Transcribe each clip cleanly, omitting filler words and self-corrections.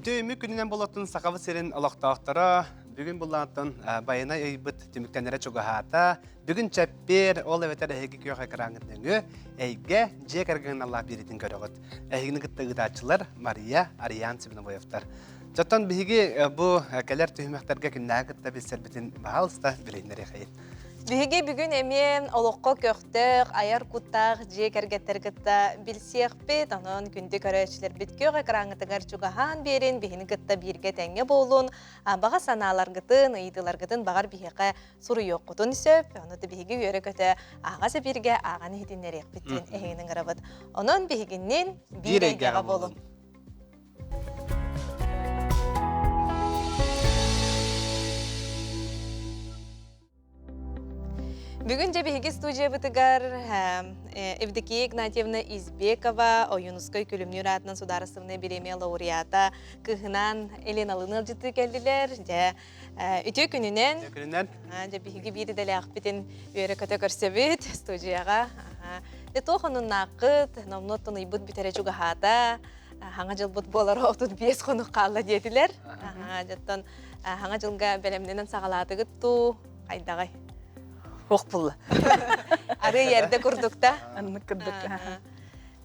Үтөймі күнінен болатын сақавы серін алақтақтара, бүгін болатын байына өйбіт түміктенері чуғағата, бүгін чәппер ол әветер әйгі күйеқ әкіраңындыңы әйге жек әргін Allah беретін көріғыт. Әйгіні күтті ұдатшылар Мария Ариан сібіні бойықтар. Жаттан бігі бұл кәлер түймектерге күннәгі күтті білсер бітін бағалыста білейіндері қайын. Биһиги бүгүн эми олоққа көқтөк, аяр куттақ, жек әргеттергітті білсеқпет, анын күнді көрәчілер біткөғі қыраңытығар чуғахан берін, бихini гытта бирге тәңе болуын, баға саналар гытын, ыйдылар гытын бағар бихиға сұры yok құтын сөп, оныды биһиги өрі көті ағасы бирге ағаны хитиннерек біттен әйінің ғырабыд. Onun бихигіннен бір әйгеға болуын. Бүгін жабиһиги студия бытыгар Евдокия Игнатьевна Избекова, Оюнускай күлімнер атынан сударысывны береме лауреата кыһынан Елена Лыныл жыты келділер. Үтө күнінен жабиһиги бири дәлі ақпетін өйрі көті көрсебет студияға. Тоқының нақыт, номноттың ұйбыт бітері жүгіғата, хаңа жыл бұт болары 35 қонық қалла деділер. Хаңа жылға бәлемненен сағалаты күтту, қайдағай. Оқ бұлы. Ары ерді күрдікта. Анны күрдік.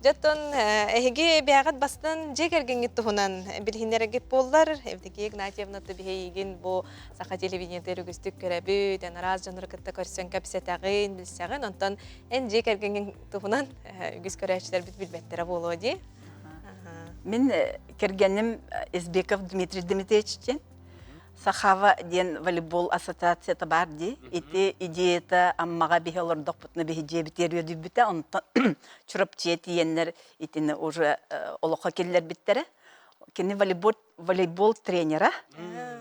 Жаттон, әйге бәғат бастан жек әргенгі тұхынан білхінерегет болдар. Евдокия Игнатьевнаты бейген бұл сақа телевидениятер үгістік көрәбі, дән раз жаныр күтті көрсен көпсетағын, білсәғын. Онтан ән жек әргенгі тұхынан үгіз көрәшілер біт-білбәттері болу де. Мен кергенім Избеков Дмитрий Дмитриевичтен. Сахава ден волейбол ассоциацияты бар де. Эти идеята аммаға бейхалырдық бұтны бейхе бітер өді біті. Онтан чұрып чиеті енлер етіні уже олыққа келілер біттері. Кені волейбол тренера.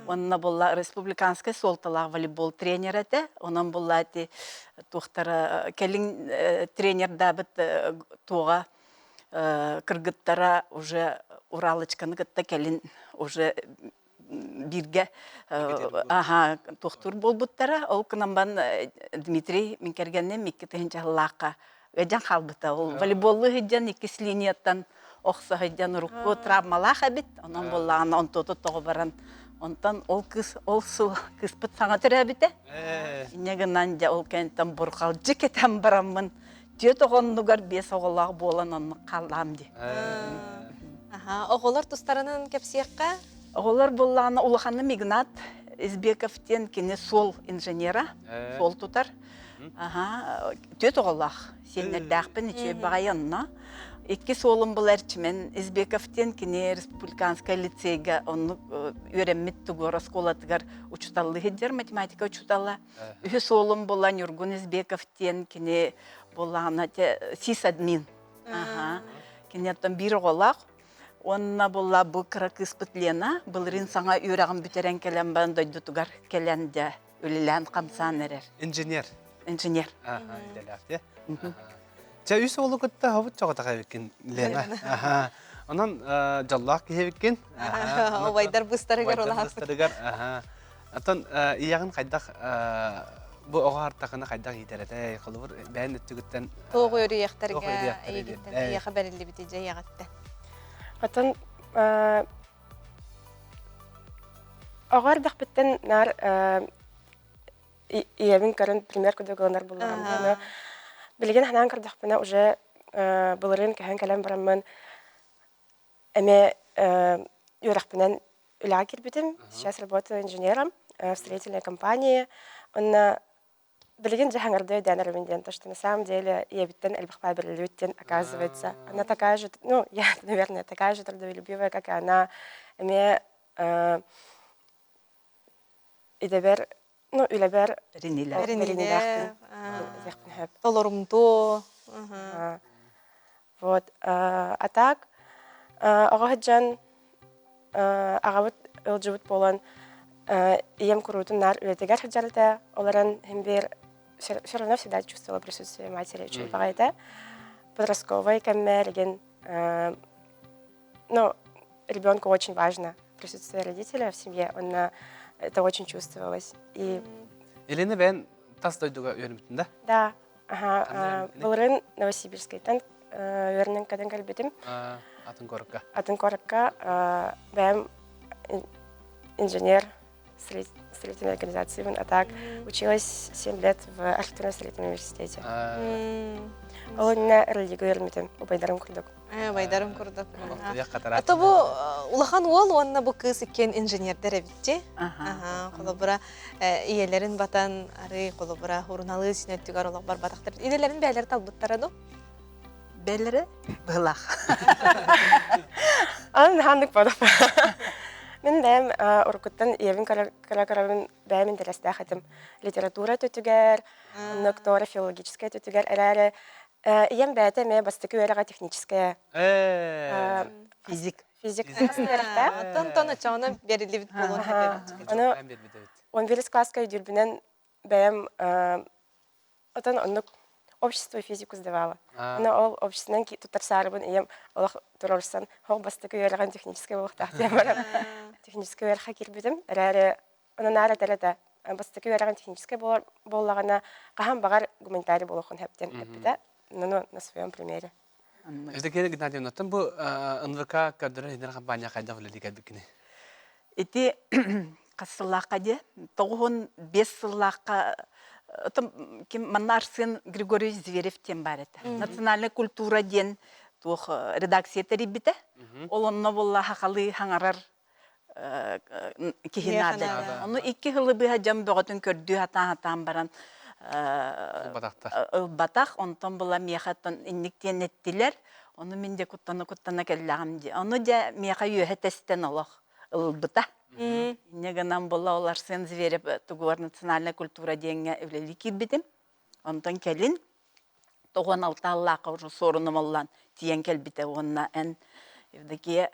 Онына болла республиканская солталағы волейбол тренера де. Онын болла әті туқтары келін тренерда біт туға кыргыттара уже Уралычканы гытта келін уже бирге тоқтур болбуттара. Ол кынамбан Дмитрий мен кергеннен меккетен жағылаққа өден қалбыта. Ол волейболы хыджан екіс линияттан оқса хыджан рукко травмалақ әбет. Онан боллағына онтоты тоғы баран. Онтан ол сыл кыспыт саңа түрі әбеті. Инегінан жа ол кәнттен бұрқал жекетен барамын. Түйет оғынығар бес оғылағы болан оны қалам де. Оғылар тұстарының кәпсияққа? Оғылар болағына Улаханы Игнат Избековтен кені сол инженера, сол тұтар. Төт оғылақ, сенлерді ақпен үші бағайынна. Екі солым бұл әрчімен Избековтен кені республиканская лицейга оны өреммітті ғора сколатығар учуталы хеджер, математика учуталы. Үхі солым болан Юргун Избековтен кені болағына сисадмин. Кені аттан бір оғылақ. Онна болла бұл қырық ұспыт Лена, бұл рин саңа үйрағын бүтерен келен бән дойды тұғар келен де өлілән қамсан әрер. Инженер. Инженер. Жа үйс олы күтті хавыт жоғыта қайбеккен Лена. Онан жаллақ кейбеккен. Овайдар бұстарығар ола бұстарығар. Аттан ияғын қайдақ бұл оға артақына қайдақ етереді. Қолы бұр бәйін өтті күттен. Тоғы өрі еқтарға егеттен ияға бәрілі бітеже яғатты. Атын оғар бәқпеттен нар иемін көрін пример көдөгілінар болуғандығыны. Білген ханан көрдіқпіна уже бұлырын кәхін кәлем барамын әме үйрақпінен үліға келбетім. Сейчас работаю инженером в строительной компании. Онна Білген жахаңарды дәнәрвенден, то что на самом деле ебиттен әлбіқпа бірлюттен оказывается. Она такая же, ну, я, наверное, такая же трудолюбивая, как и она. Эме идебер, ну, үлебер ренилер, толорумто. Вот. А так, ағаһыджан ағавыт ылжыбыт болан ием курутуннар үлетегер хыджалыта, оларан хембер все равно всегда чувствовала присутствие матери чуть багайда. Подростковой камерген, ну, ребенку очень важно присутствие родителя в семье, это очень чувствовалось. И Елена бән тас дойдуға өрімттін да? Да, бұлырын Новосибирскайтан өрінің кәден кәлбетім. Атын корыққа. Атын корыққа бәм инженер строительной организации, а так училась 7 лет в архитектурно-строительном университете. Ол на религию өрмитем, убайдарым курдук. Байдарым курдук. Я катарат. Ата бу улахан уол онна бу кыз иккен инженердер эбитти. Ага. Колобура иелерин батан ары колобура хуруналы синеттигар олақ бар батақтар. Иелерин бәйлер талбыттарады. Бәлері бұлақ. Аны хандык бодоп. Мен бәм уркуттан евин каракарабын бәм интерестә хәтем литература төтүгәр, доктора филологическая төтүгәр әрәре. Ем бәте ме бастыкы өрәгә техническая. Физик. Физик. Тон чана берилибит болон. Аны 11 класска дүрбүнен бәм отан онны общество физику сдавала. Аны ол обществонан тутарсарыбын ем олах турорсан хог бастыкы өрәгән техническая булыктак дем. Техническая өрәгә кирбидем. Әрәре аны нара тәрәтә. Бастыкы өрәгән техническая боллагана каһам багар гуманитарий булыкын хәптен әппидә. Ну, на своем примере. Эзде кене Геннадий Нотон бу НВК кадрлар хинер компания кайда владикат бикне. Эти касыллакка де, 5 сыллакка ким Манарсын Григорий Зверев тем бар это. Национальная культура ден тух редакция терибите. Ол онно болла хакалы хаңарар кихинады. Оны 2 жылы быга жам бөгөтүн көрдү хатан баран батақ, онтан бола мияхаттан инниктен еттілер, оны менде куттана келлағым де. Оны да мияха үйе тесттен олық ұлбыта. Негенан бола олар сен звереп тугуар национальная культура дейінге өвлелі кирбедім. Онтан келін, 96 аллақа уже сорыным олан тиен келбіте онна ән евдеке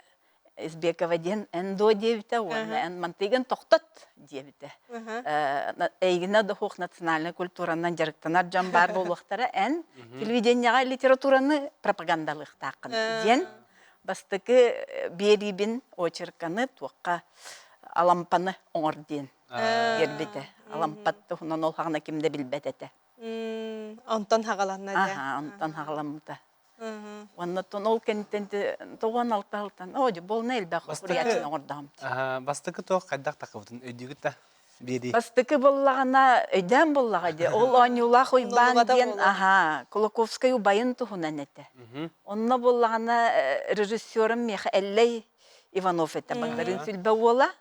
Избекова ден эндо дебите, онна ән мантыгын тоқтат дебите. Эйгіне дұхуқ национальный культуранан жарықтанар жан бар болуқтары ән телевиденияға литератураны пропагандалық тақын. Ден бастықы берибін очерканы туаққа алампаны оңыр ден ербете. Алампатты хунан ол хағына кімді білбәтеті. Онтан хағаланна де. Онтан хағаламыта. Оннан ол кенттенді 96-тан, оде болна әлбәқ құриятын оңырдағым. Бастыкы тоқ қайдақ тақыбытын өйдігіт та бері. Бастыкы боллағына өйден боллаға де. Ол оңюлақ ұйбан ден, Кулаковскай ұбайын тұхынан әті. Онна боллағына режиссерім меха әлләй Иванов әті. Бағдарын сүлбә ола.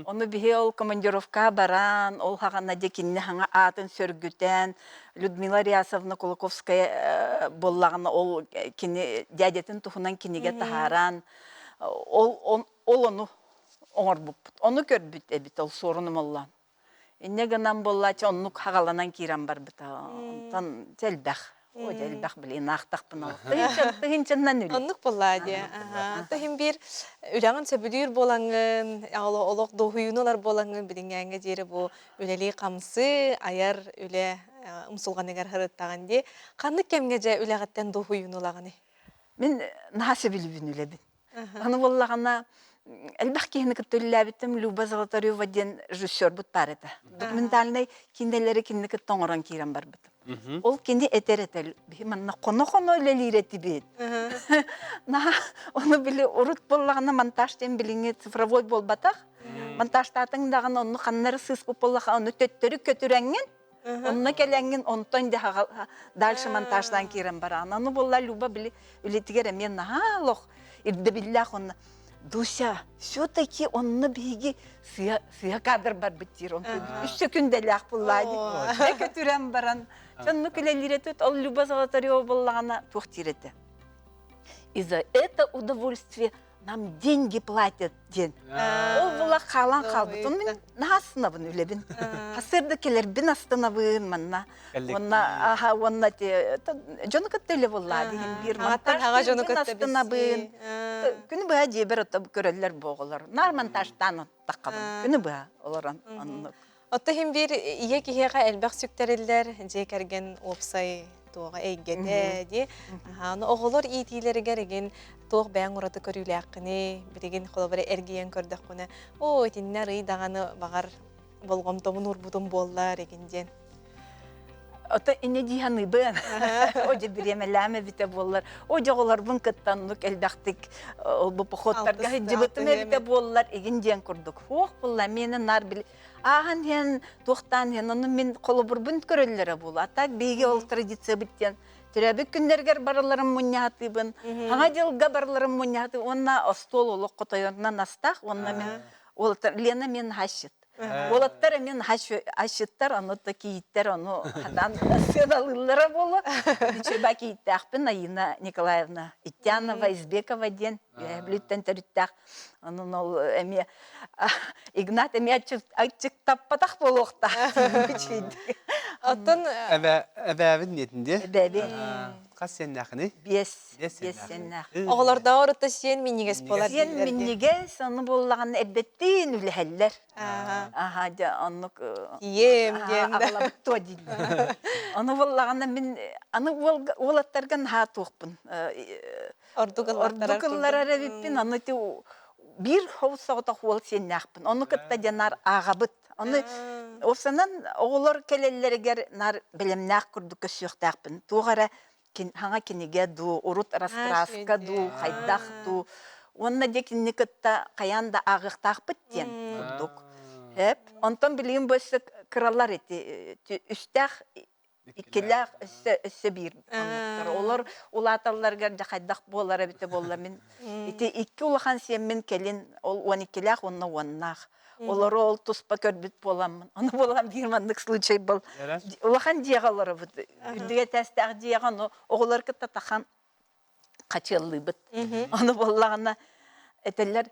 Оны бихе ол командировка баран, ол хағана декінне хаңа атын сөргүтен, Людмила Рясовна Кулаковская боллағына ол дядетін тұхынан кенеге тахаран, ол оны оңыр бұппыт. Оны көрбіт әбіт, ол сорыным олан. Иннегінан боллачы оны хағаланан кейран бар біта. Онтан тәлбәқ. О, тәлбәқ білейін ақтақпын ол. Тығынчыннан үлі. Оннық болла де. Тахим бір үләңін сөбілер болаңын, олық доғуйынулар болаңын, білінгенге жері бұл үләлі қамсы, аяр үлә ұмсылған егер ғырыттаған де. Қанық кәмге жә үләғаттен доғуйынулағыны? Мен нағасы білібін үләбін. Аны боллағына әлбәқ кейіні күттілі әбіттім Люба Золотарева ден режиссер бұт бар еді. Документальный кинделері кенді күт тоңыран кейран бар бұт. Ол кенде әтер әтел. Манна қоны өлелер әті бейд. Оны білі ұрыт боллағына монтажден біліңе цифровой бол батақ. Монтаждатын дағын оны қаннары сыз бұп боллаға оны төттері көтірәнген. Онына келәнген онтан дальше монтаждан кейран бар. Аны болла Люба білі өлетігер әмен нағалық. Ирді білләқ оны. Дуся, все-таки онны биги сыя кадр бар биттир. Он 3 секундәле ак буллайды. Эке түрәм баран. Чонны келелиретет, ол Люба Золотарева буллагана тохтирете. И за это удовольствие нам деньги платят ден. Ол була халан халбыт. Он мен насынабын үлебин. Хасырды келер бин астанабын манна. Онна те жоны көттеле буллады. Бир монтаж астанабын. Күні бұға дебір отабы көрелер боғылар. Нар монтаждан оттаққабын. Күні бұға оларан аннық. Оттахим бір ие кихеға әлбәқ сүктерелер жекерген опсай туға әйгеде де. Оғылар иетейлерігер еген туғы бәң ұраты көрілі аққыны, біреген қолабары әргейен көрдіқ күні. О, етіннер ұйдағаны бағар болғам томын ұрбудым боллар егенден. Ota ine dihаны бен. Оже биремеләме бите боллар. Оже олар бун кыттанлык элбәктик бу походтарга җибетме бите боллар иген ден курдук. Хох булла мені нар бил. Аган хен тохтан хен аны мен колобур бун көрөлләре була. Так беге ол традиция биттен. Төрәбек күннәргә барыларым муньятыбын. Аңа җылга барыларым муньяты. Онна остол олык котойонна настах. Онна мен ол Лена мен хашит. Олаттар мен хашиттар, аны да кииттер, аны хадан сыналылары болу. Чөба кииттәкпін Аина Николаевна Итянова, Избекова ден, біліттен төріттәк. Анын ол әме, Игнат әме айтчық таппатақ болу оқта. Оттон Әбәбін нетінде? Бәбі. Қас сен нәқіні? Бес сен нәқі. оғыларда орытта сен миннигес болар. Сен миннигес, аны боллаған әлбеттен үлі Ага, да, аннык... Ем, Ағалабыт то дейді. Аны боллағанда мен, аны олаттарған ха тоқпын. Ордуғылар әрәбіппін, аны те бір хоусағыта қуыл сен нәқпін. Аны кітта жанар ағабыт. Аны осынан оғылар келелерігер нар білім нәқ күрді көсіқтәқпін. Туғара хаңа кенеге ду, урут раскраска ду, хайдақ ду. Онна декінні кітта қаянда ағықтақ біттен күрдік. Онтан білейін бөсі қыралар еті. Үстәқ икеләқ үсі бір. Олар аталарғар жақайдақ болар әбіті болар. Икі улахан сенмен келін, ол 12-ләқ, онна оннақ. Олары ол тұспа көрбіт боламын. Оны болам бірмандық случай бол. Улахан дияғалары бұд. Үрдіге тәстәқ дияған, оғылар кітта таққан қачылы бұд. Оны болағына әтелер,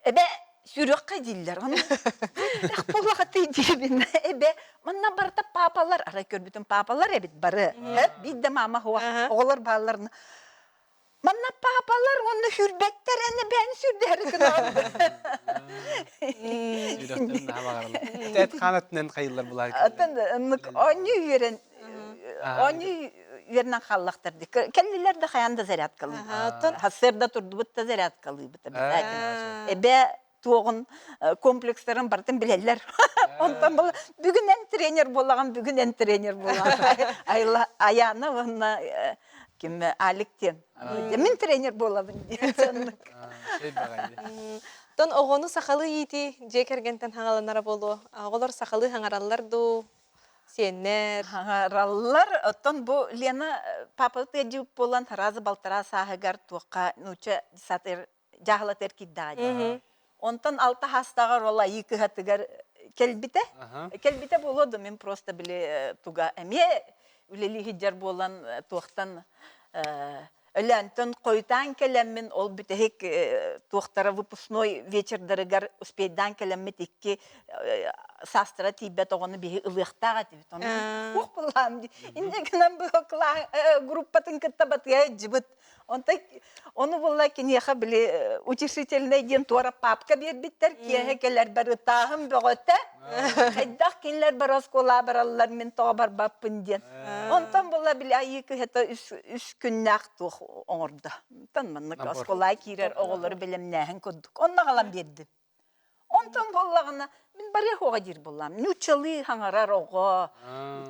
әбә, сүйрекқа дейлер. Ақ болаға тейдебін. Әбә, мұнна барда папалар, ара көрбітін папалар әбіт бары. Бидді мама оғылар баларына. Манна папалар оны хүрбеттер, әні бән сүрдері күнауды. Сүйректен нағаларылы. Тәт қанатынан қайылар бұлар. Оны үйерінен қаллақтарды. Кәлілер де қаянда зарядкалы. Хасырда тұрды бұтта зарядкалы. Әбә тоғын комплекстарын бартын білелер. Онтан бұл бүгінен тренер болаған, бүгінен тренер болаған. Аяны онына кеме аликтен. Мен тренер боламын. Тон оғону сақалы еті жекергентен хаңаланара болу. Оғылар сақалы хаңаралар ду, сеннер. Хаңаралар, оттон бұл Лена папаты әдіп болан разы балтара сағығар туаққа нүче жағылатер киддаға. Онтан алты хастағар ола екі хатығар келбіте. Келбіте болуды мен просто біле туға әме үлелі хиджар болан туақтан Өләнтін қойтан келемін, ол бүтәхек туақтара выпускной вечердарыгар успейдан келемет екке састыра тейбет оғыны бейі ұлықтаға тейбет. Оқ бұлам дей. Индегінен бұл группатын кітті батыға жібіт. Оны бұлла кенеға біле учишительный ден туара папка бербіттер, кеге келер бәрі тағым бұғыты. Қайдақ кенлер бар оскола баралар мен тоға бар баппын ден. Онтан бұлла біле айықы хеті үш күннәқ туқ оңырды. Танманнық оскола кейрер оғылары білімнәхін көддік. Онна қалам бердім. Онтан бұллағына мен баре хоға дер бұллам. Нүчілі хаңарар оғы.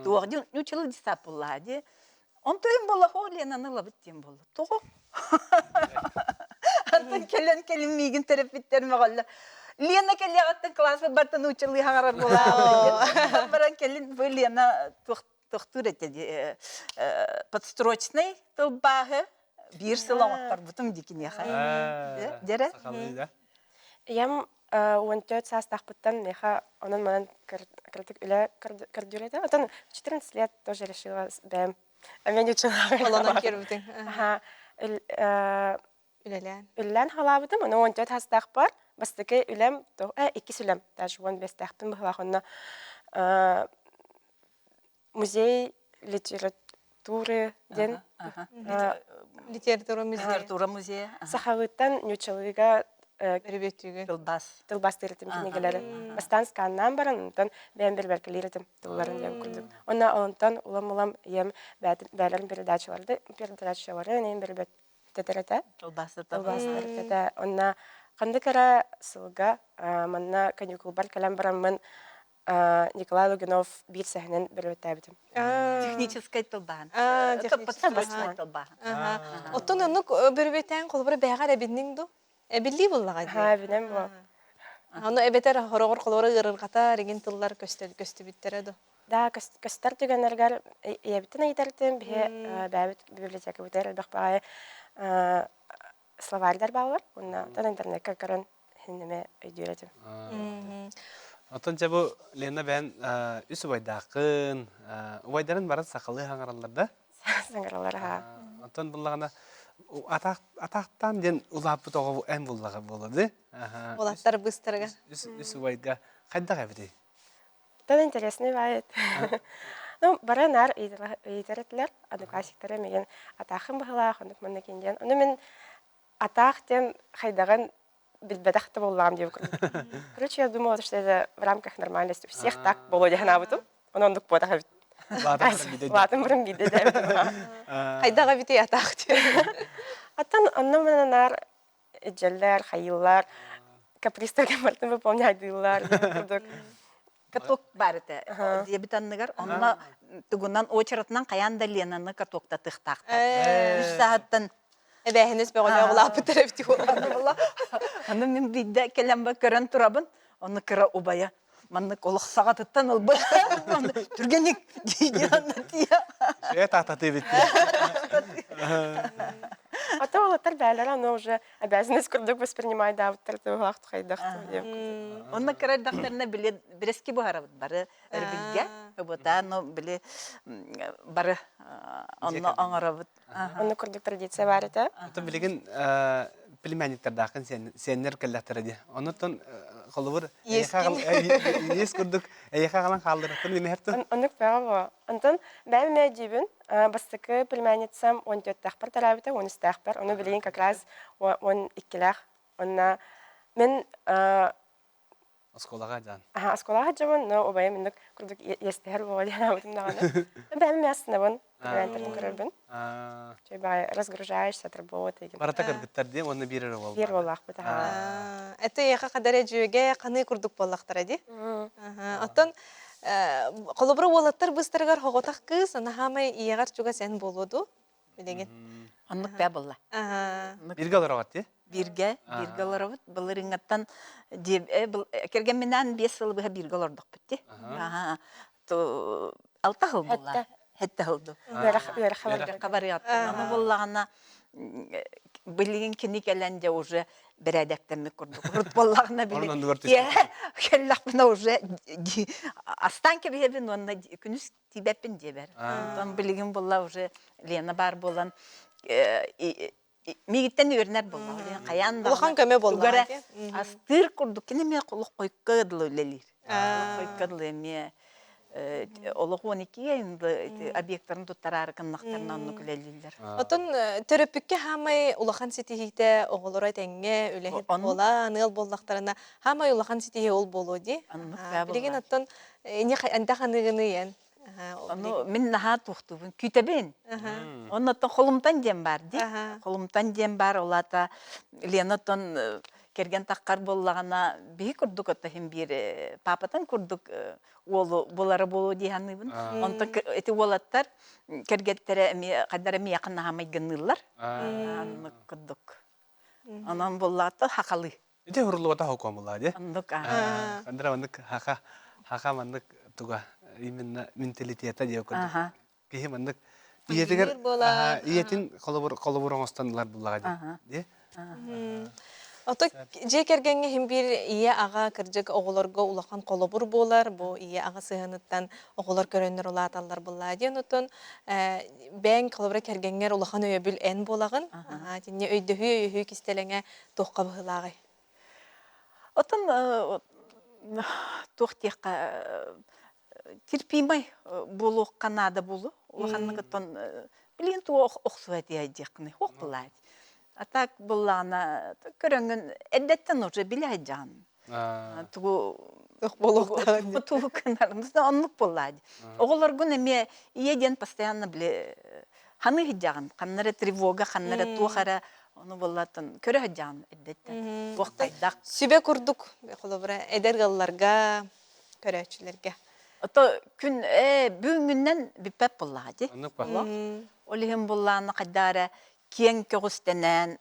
Нүчілі дисап бұлла де. Онтан бұлла хоға ленаны лабыттен бұлла. Тоғы. Антан келен мейгін терапиттеріме қалла. Лена келеғаттың классы бартын учылы хаңарар бұлла. Баран келен бұл Лена тоқтыр етеді. Подстрочный тұлбағы. Bir sılamaklar butum dikine xay. Dere? Ям 14 састах пыттан меха онан манан кыртык үле кырдюреді. Отан 14 лет тоже решила бәм. А мен учила. Оланан кербітің. Үллән халабыдым, оны 14 састах бар. Бастыки үлем, 2 сүлем. Даже 15 тахпын бұлағына музей литературы ден. Литература музея. Сахавыттан нючалыга Ребетюге. Тылбас теретим кенегелері. Бастан сканнан баран, онтан бән берберкелеретим тылларын дем күрдім. Онна онтан улам ем бәлерін передачалары нейін бербет тетерете. Тылбасы Онна қанды кәрі сылға, манна каникул бар кәлем баран мен Николай Логинов бир сәһенен бербеттәбитим. Технический тылбаан. Технический, Подставочный тылбаан. Оттон онук бербетен колбура бәгәр әбиннең ду. Әбилли буллага ди. Ха, билем бу. Аны әбетер хорогор колора ырыргата реген тыллар көстөбүттер ду. Да, көстәр түгәннәргә ябитен әйтәрдем, бе бәбит библиотека бүтәр бакпай словарьлар балар. Уна тан интернетка каран хинеме өйдөрәтем. Отон жабу Лена бән үсү байдакын, уайдарын барат сакалы хаңараларда. Саңгыралар ха. Отон буллагана атактан ден улап тогы эм буллага болады. Олаттар быстырга. Үсү байга кайда кабыды? Тан интересный бает. Ну, баранар өйдөрәтләр, одноклассниктары меген атахым быгыла, хонук монда кенден. Уны мен атах ден хайдаган билбедахты боллам дип күрдем. Короче, я думала, что это в рамках нормальности. У всех так было дихнабыту. Он ондук потах. Латын бирин биде да. Хайдага бите атак ди. Аттан аннан менен эджеллер, хайыллар, капристерге мартын выполнять-дылар дип күрдек. Каток барыты. Дебитанныгар, онна тугунан очеретнан каянда Ленаны катокта тыктакта. 3 сааттан Эбәһенес бәгәлә улап бетереп ди. аны мен бидде келембе көрөн турабын. Оны кыра убая. Манны колық сағатыттан ылбы. Түргенек дейді аны тия. Шея тахтаты битти. А то олаттар бәлер, аны уже обязанность күрдек воспринимать, да, вот это углахту хайдахту. Оны кыра дақтарына бірески бұғарабыд бары әрбілге. Бұта, но біле бары оны аңырабыд. Оны күрдек традиция бар еді. Отон билеген племянниктер дакын сеннер келләтер ди. Онутон холовыр ес күрдүк. Эйха галан калдырып немехтен. Онук бәгә. Антон бәм мәҗибен бастыкы племянницам 14 тахпар тарабыта, 13 тахпар. Оны билеген как раз 12лах. Онна мен Осколага жан. Асколага жаман, но обай миндек күрдек естер булды ябытым даганы. Бәм мәсне бун. Племянниктер күрәбен. Чебай разгружаешься от работы. Барата кыргыттар ди, оны бирер бол. Бир боллах бу та. Это яка кадар жүйгә каны курдук боллактар ди. Оттон колобро болаттар быстыргар хоготак кыз, ана хамай иягар чуга сен болоду. Билеген. Оннук бә булла. Бирге аларат ди. Бирге аларабыт. Былырыңаттан керген менен 5 жыл быга бирге алардык битти. То 6 жыл булла. Хетте хылды. Кабарыят. Аны боллагана билген кини келенде уже берәдәктән күрдүк. Рут боллагына биле. Келлахна уже останки бебен онна күнүс тибепин дебер. Там билген болла уже Лена бар болан мигиттен өрнәр болла. Каянда. Улахан көмө болла. Астыр күрдүк. Кинеме колук койкыдлы лелир. Койкыдлы ме олық 12 енді объекттарын туттарары кыннақтарынан нүкілелілер. Отын төрөпүкке хамай улахан сетихите оғылырай тәңге үләхет бола, ныл болдақтарына хамай улахан сетихе ол болу де. Білеген оттын әнді қанығыны ен. Мен наға туқтуын күйтебен. Оннаттан қолымтан дем бар де. Қолымтан дем бар олата Ленаттан керген таққар боллағана бей күрдік өттахын бір папатан күрдік болары болу дейханыбын. Онтан әті олаттар кергеттері қадары ми яқынна хамай гынылар. Анны күрдік. Анан боллағаты хақалы. Эте хурлуата хоком була ди. Андық. Андра мандык хака мандык туга именно менталитета дип күрдүк. Кихи мандык иетигер иетин колобур оңостанлар буллага ди. Ото же кергенге хим бир ие ага кыржык оголорго улахан колобур болар, бу ие ага сыгыныттан оголор көрөннөр улаталар булла ден отон бен колобур кергенгер улахан өйбүл эн болагын, тине өйдөхү кистелеңе тохка былагай. Отон тохтекка терпимай болу канада болу, улаханныгытон билген ту оксуати айдекны, ок булай. А так буллана көрөнгөн эддеттен уже биле жан. Ту болуктагы. Ту канарымызда онлук буллады. Оголор күн эме иеден постоянно биле ханы жаган, каннары тревога, каннары тухара onu буллатын көрө жан эддеттен. Вакытайдак. Сүбе курдук, колобура эдергалларга көрәчүләргә. Ото күн бүгүнгүннен биппеп буллади. Онук ба. Олихим булланы кадара кең көгүстенен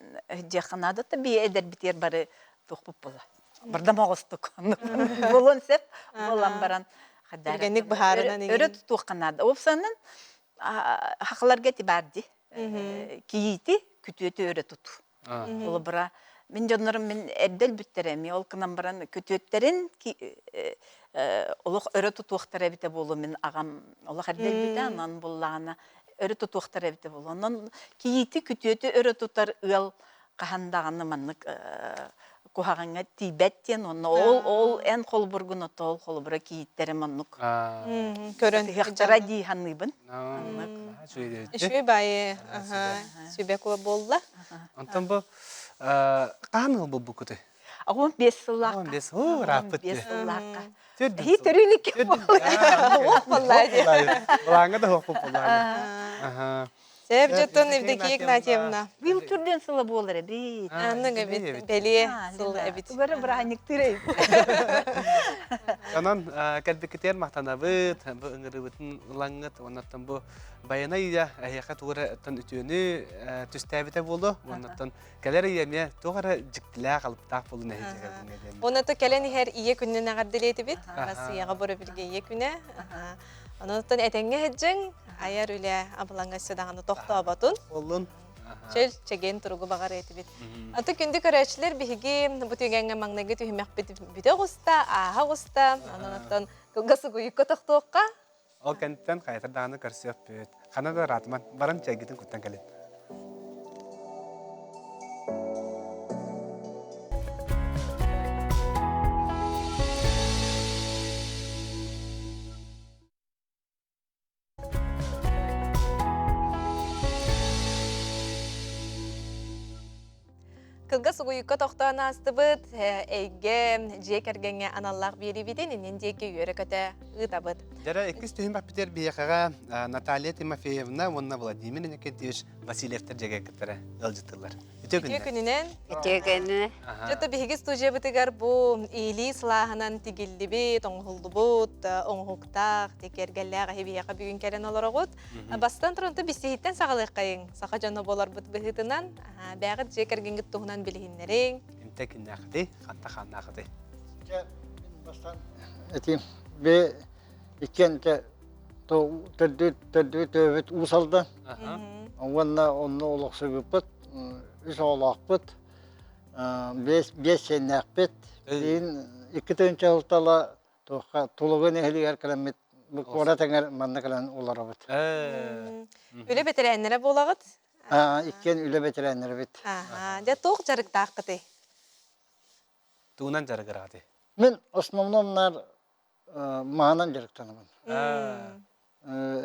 жакынады да би эдер битер бары тохпуп була. Бирдем агыстык. Болон сеп болан баран кадара. Үргенник бахарынан иген. Өрөт туқанады. Опсанын хакыларга тибарди. Кийити күтөтө өрөт туту. Ол бара мен жоннорум мен эрдел бүттереми ол кынан баран күтөттерин олох өрөт тутуктар бите болу мен агам олох эрдел бүтте анан булланы өрөт тутуктар бите болу. Анан кийити күтөтө өрөт тутар ыл кахандаганы маннык кухаганга тибеттен ол эн холбургун отол холбура кийиттере маннык. Көрөн Яктара ди ханыбын. Үшү байы сүбекова болла. Онтон бу кааны бу букуты. Агон 5 сыллак. 15 рапыт. 5 сыллакка. Төдү. Хи төрүлүк. Ох боллайды. Булаңга да хокуп булайды. Сеп жеттон Евдокия Игнатьевна. Бил түрден сылы болар эби. Анныга бит беле сыл эбит. Бары браник тирей. Анан кәлбекетер мактанабыт, бу ыңырыбытын улаңыт, оннан бу баяна ия аяка тура тан үтөнү түстәбите болду. Оннан келер еме тугара жиктилә калыптак болду нәһиҗәгә. Онато келен хер ие күннен агардылети бит. Россияга бара билге ие күнә. Онотон этеңге хеджең аяр үле абылаңга седаганы токтооботун. Болдун. Чел чеген туругу багар эти бит. Аты күндү көрөчлөр биги бу төгөнгө маңнагы түймәк бит биде густа, аха густа. Онотон кылгасы гуйукка токтоокка. Ол кенттен кайтырдаганы көрсөп бүт. Канада ратман барым чегитин күттен келет. Кылга сугуйукка токтоона астыбыт, эйге жекергенге аналлах берибиден инен деги үйөрөкөтө ытабыт. Жара экис түйүн баппитер биякага Наталья Тимофеевна, онна Владимир Никитич Васильевтер жегектере ылжытылар. Үтө Күнүнен Этегені жото биһиги стужебытыгар бу ийли сылааһынан тигиллибит, оңхулдубут, оңхуктаах, текергеллээга хибияка бүгүн келен олорогут. Бастан туронто бисиһиттен сагалыаккайың, саха жоно болорбут быһытынан, бээгит жекергенгит туһунан билиһиннериң. Интекиннахти, хантаханнахти. Этим бе икенте то төдүт усалда. Онна олоксугуппут, үс олакпут. Бес сеннакпет. Ин 2-нче жылтала тока тулугун эхлигер келемет. Бу кора теңер манна келен уларабыт. Үле бетерәннәре болагыт. Икен үле бетерәннәр бит. Жа тоқ жарыктааккыты. Туунан жарыгыраты. Мен основном нар маанан жарыктанамын.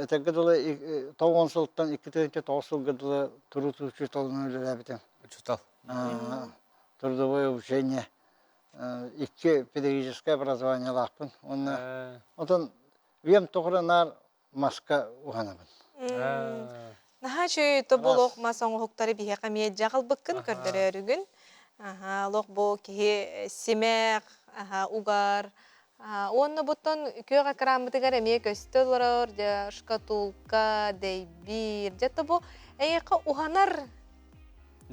Этеге дулы 9 сылттан 2-нче 9 сылгы турутучу толны үлебитем. Чутал. Трудовое обучение. 2 педагогическое образование лапын. Онтон вем тоғырынар маска уғанамын. Наха чүй тоболок масоң хуктары бихе камия жагыл быккын көрдөрөрүгүн. Лок бу кихи семек, угар. Онны буттан күйөга крамбытыгар эме көстөлөр, шкатулка, дейбир. Жата бу эйка уханар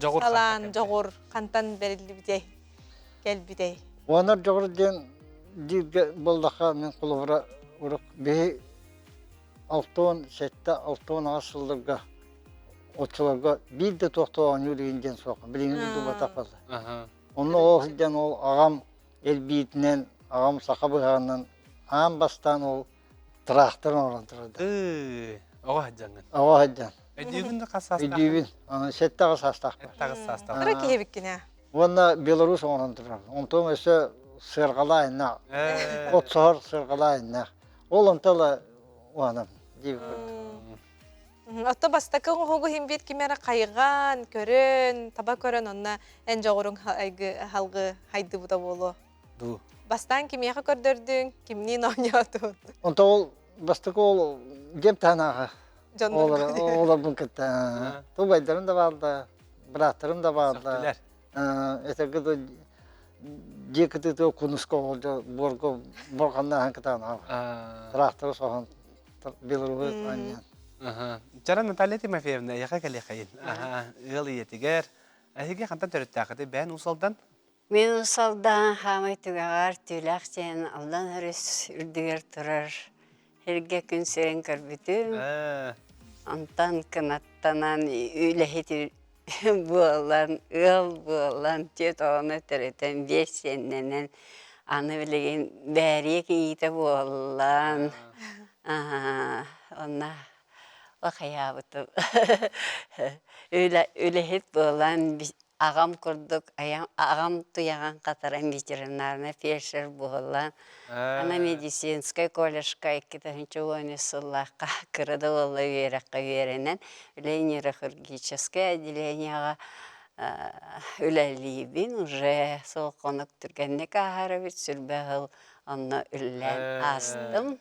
салан жогур кантан берилибидей. Келбидей. Уанар жоғыр ден дирге болдақа мен құлыбыра ұрық бейі 6-7 асылдырға отчыларға бірді тоқтауан үйрегенден соқын. Біліңіз ұлды батақ болды. Оны оғылден ол ағам әлбейтінен, ағам сақа бұғанынан ағам бастан ол трақтырын оран тұрады. Оға жаңын. Оға хаджан. Өдүйгінді қасастақ. Өдүйбін. 7 састақ. 7 састақ. Кыра кихебиккине. Онна Беларусь оран тұрады. Онтон өсі сырғалайына, от сығыр сырғалайына. Ол онталы оғанам. Отто бастакы оңхогу химбит кимера кайган, көрөн, таба көрөн онна эн жогорун халгы хайды буда болу. Ду. Бастан кимияка көрдөрдүң, кимнин ойнотун. Онта ол бастакы ол жеп танаға. Жоннор. Олар бүнкетті. Тубайдарым да балды, бұраттарым да балды. Сөктілер. Этегі декеті күніскі олды борғанна ханкатан ал. Трактор соған белорус аннан. Жара Наталья Тимофеевна, яқа кәлеқайын. Ғыл етігер. Әйге қантан төріттәқіді бән ұсалдан? Мен ұсалдан хамай түгағар түләқ сен алдан өріс үрдігер тұрар. Херге күн сөрен көрбітім. Антан кынаттанан үйләхеті буалан, ыл буалан, тет оғаны түретін бес сенненен аны білеген бәрі кейті буалан. Онна оқаябытым. Үйләхет буалан ағам күрдік, ағам тұяған қатаран ветеринарна фельдшер буалан. Ана медицинская колледжка 2-нче сыллаққа кірді олы вераққа веренен нейрохирургическое отделениеға үләлейбін уже сол қонық түргеннек ағары бит сүрбәғыл онны үллән астым.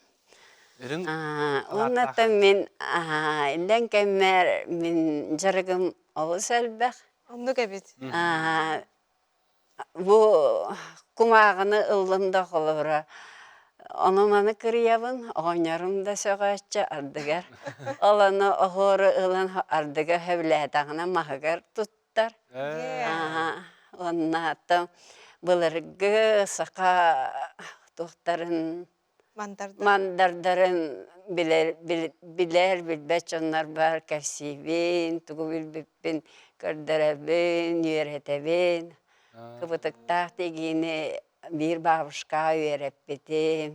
Оннаттан мен үллән кәммәр мен жарығым ауыз әлбәқ. Онны кәбет. Бұ құмағыны ылымда қолыра. Оныманы кіріябын, оғынярым да сөғатча ардығар. Оланы оғыры ылын ардыға хөбләтағына мағығар тұттар. Оннаттан бұлырғы сақа тұқтарын мандардарын білер білбәч онлар бар кәсибін, тұғы білбіппін, көрдірәбін, үйретәбін. Кыбытыктақ дегені бір бабышқа үйереппетім.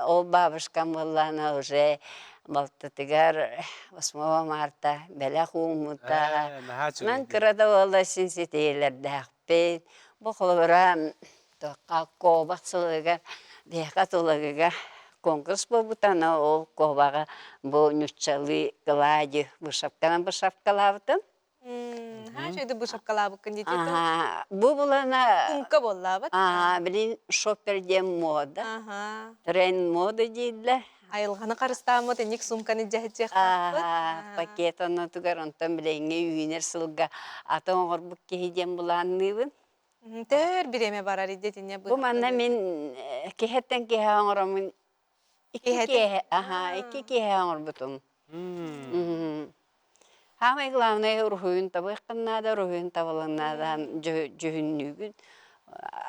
Ол бабышқам болланы уже балтытыгар 8 марта бәлі қуымыта. Мен кірады олда сенсетейлерді ақпен. Бұл қылыра қобақсылыға, дейқатылығыға конкурс болбутана ол қобаға бұл нүтчалы глади бұшапқалабытын. Şöyle bu şapkalabı kandidiyeti. Bu bulana Kumka bollabı. bilin şoperden moda. Tren moda deydiler. Ayılğanı qarıstamı denik sumkanı cahitcek. Paket onu tugar ondan bilenge üyüner sılga. Ata oğur bu kehiden bulanlıbın. Tör bireme barar iddetin ya bu. Bu manna men kehetten kehe oğuramın. İki kehe oğur butum. Hamay главное ruhun tabi qannada ruhun tabalannadan jühünnügün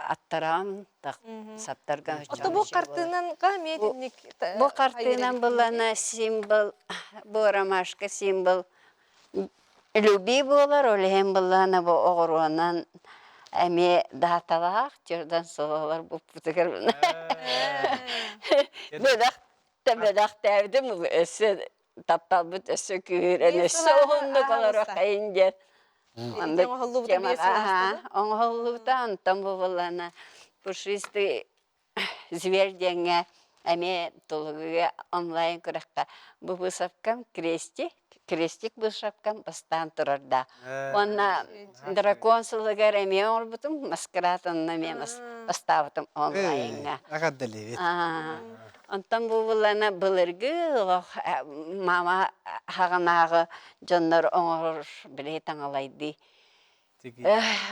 attaram tak saptargan. Ota bu kartından qahmetinlik. Bu kartından bulana simbol, bu ромашка simbol люби болар, олем bulana bu oğrunan әме даталақ жердан солалар bu putgar. Bedaq tavdim öse Taptal büt ösü küren ösü oğunda kalır o kayınca. Оңғылудан там болана пушисты зверденге әме толығыға онлайн көріққа. Бұл бұсапкам крестик бұсапкам бастан тұрарда. Онна дракон сылығар әме оңыр бұтым маскаратынна мен бастабытым онлайнға. Ағаддалі бет. Ondan bu bulana bılırgı, mama hağınağı canlar oğur bile tanılaydı.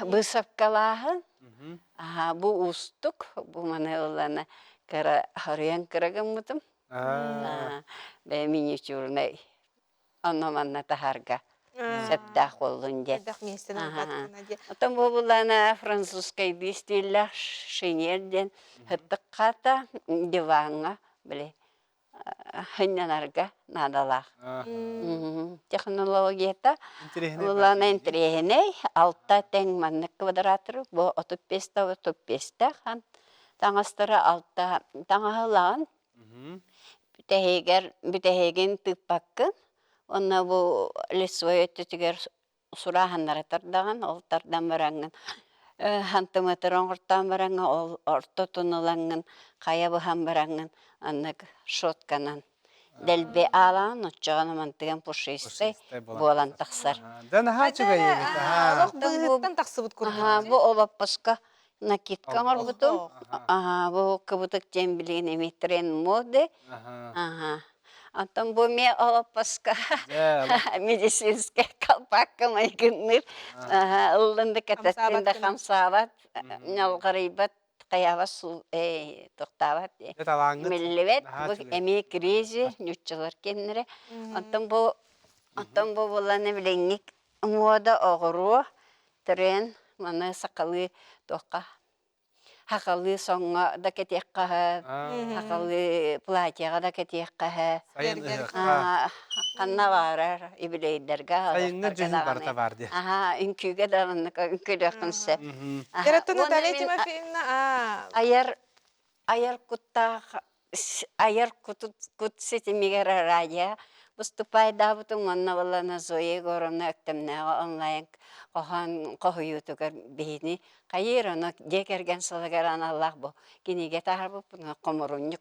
Bu sapkalahın, bu ustuk, bu mana olana kara harayan kıragım mutum. Ve minyatürüne anlamanna taharga. Septah olunca. Ondan bu bulana Fransuskaydı istillah şenerden hıttıkkata divanga. Bile hınyanarga nadalaq. Технологията улан энтрехне алта тең манны квадратыр бу 35 хан таңастыра алта таңалан бүтегер тыппаккы онна бу лесвой өттүгер сураханнар тардаган ол тардан баранган хантыматыр оңгыртан баранган ол орто тунуланган кая быхан баранган аннык шотканан Delbe alan uçağına mantıgan puşiste bolan taksar. Dana ha çuga yemit. Bıhıttan taksıbıt kurban. Bu olap başka nakitka var butum. Bu kabutak cembiliğin emitren mode. Антон бу ме олоппаска медицинский колпакка майгынныр. Уллынды кататтында хамсабат, нялгарыбат, каябас су токтабат. Эт алаңыт. Миллибет Наха бу түгел. эми кризи нюччалар кеннере. Антон бу буланы биленник мода огыру трен мана сакалы тока. Хакалы соңга да кетекка, хакалы платьяга да кетекка. Канна барар ибилейдерге. Сайыңы жүзін барта барды. Үнкүгө да үнкүдө концепт. Яратты Наталья Тимофеевна, Аяр кутта аяр кут сетимигер радио выступает да бутун манна балана Зоя Егоровна актемнага онлайн кохан кохуютугар бейни кайыраны декерген салагаран Аллах бу киниге тахар бу коморуньюк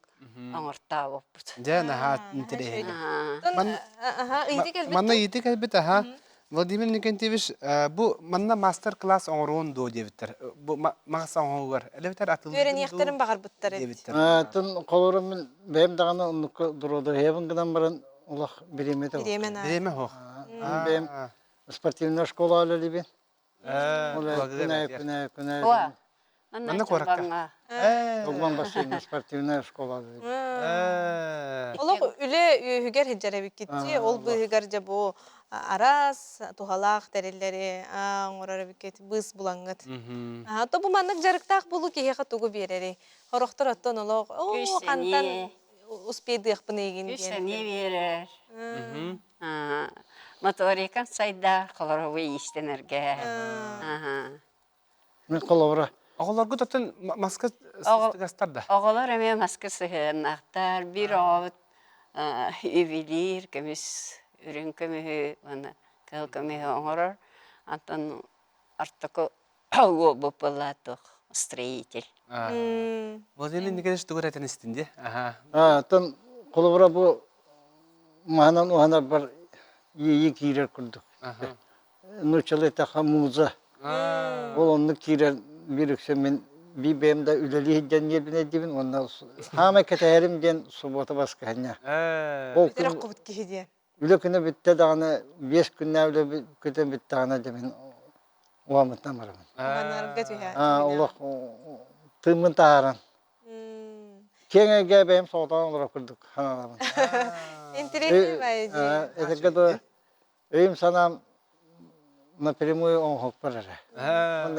оңорта бу. Же наха интерес. идик Манна идик элбет аха. Владимир Никентьевич, бу манна мастер-класс оңруун до дебиттер. Бу мағаса оңругар. Элбетер атылды. Төрен яқтарын бағар бұттар еді. Тын қолырым бәйім дағаны ұныққа дұрады. Хебін гынан баран ұлақ береметі бар. Береме хоқ. Бәйім спортивная школа алы бен. Күнә. Манна коракка. Огман бассейн спортивная школа алы бен. Олық үлі үгер хеджарабик кетті. Ол бұл үгер жа бұл арас, тухалақ тәрелері, оңырарабик кетті, бұс бұлаңғыт. То бұл маннық жарықтақ бұлу кеге қатуғы берері. Хорықтыр аттан олық, қантан успейді ұқпын еген. Күсәне берер. Моторикан сайда қоларовы истенерге. Мен қолауыра. Оғыларғы тұттын маска сыстығастарда. Оғылар әме маска сығынақтар, бір ауыт үвелер, көміс үрін көмігі, көл көмігі оңырар. Антон артықы ауы бұпылатық строитель. Владимир Николаевич тұғыр әтін істінде. Тын қолауыра бұл мағынан оғана бар ие кейрер күрдік. Нұчалы тақа муза. Ол онны кейрер біріксе мен bir benim de üleli hicden yerbine dibin ondan hama keterim den subota baskı hanya. O Bitir okubut kihidi. Üle güne bitti dağına 5 günler öyle kötü bitti dağına demin o amattan var. Banar gatu ha. Allah tımın taran. Kenge gel benim soğudan olarak kurduk hanalarım. İnteresi var. Etek de öyüm sanam напрямую он хок парара.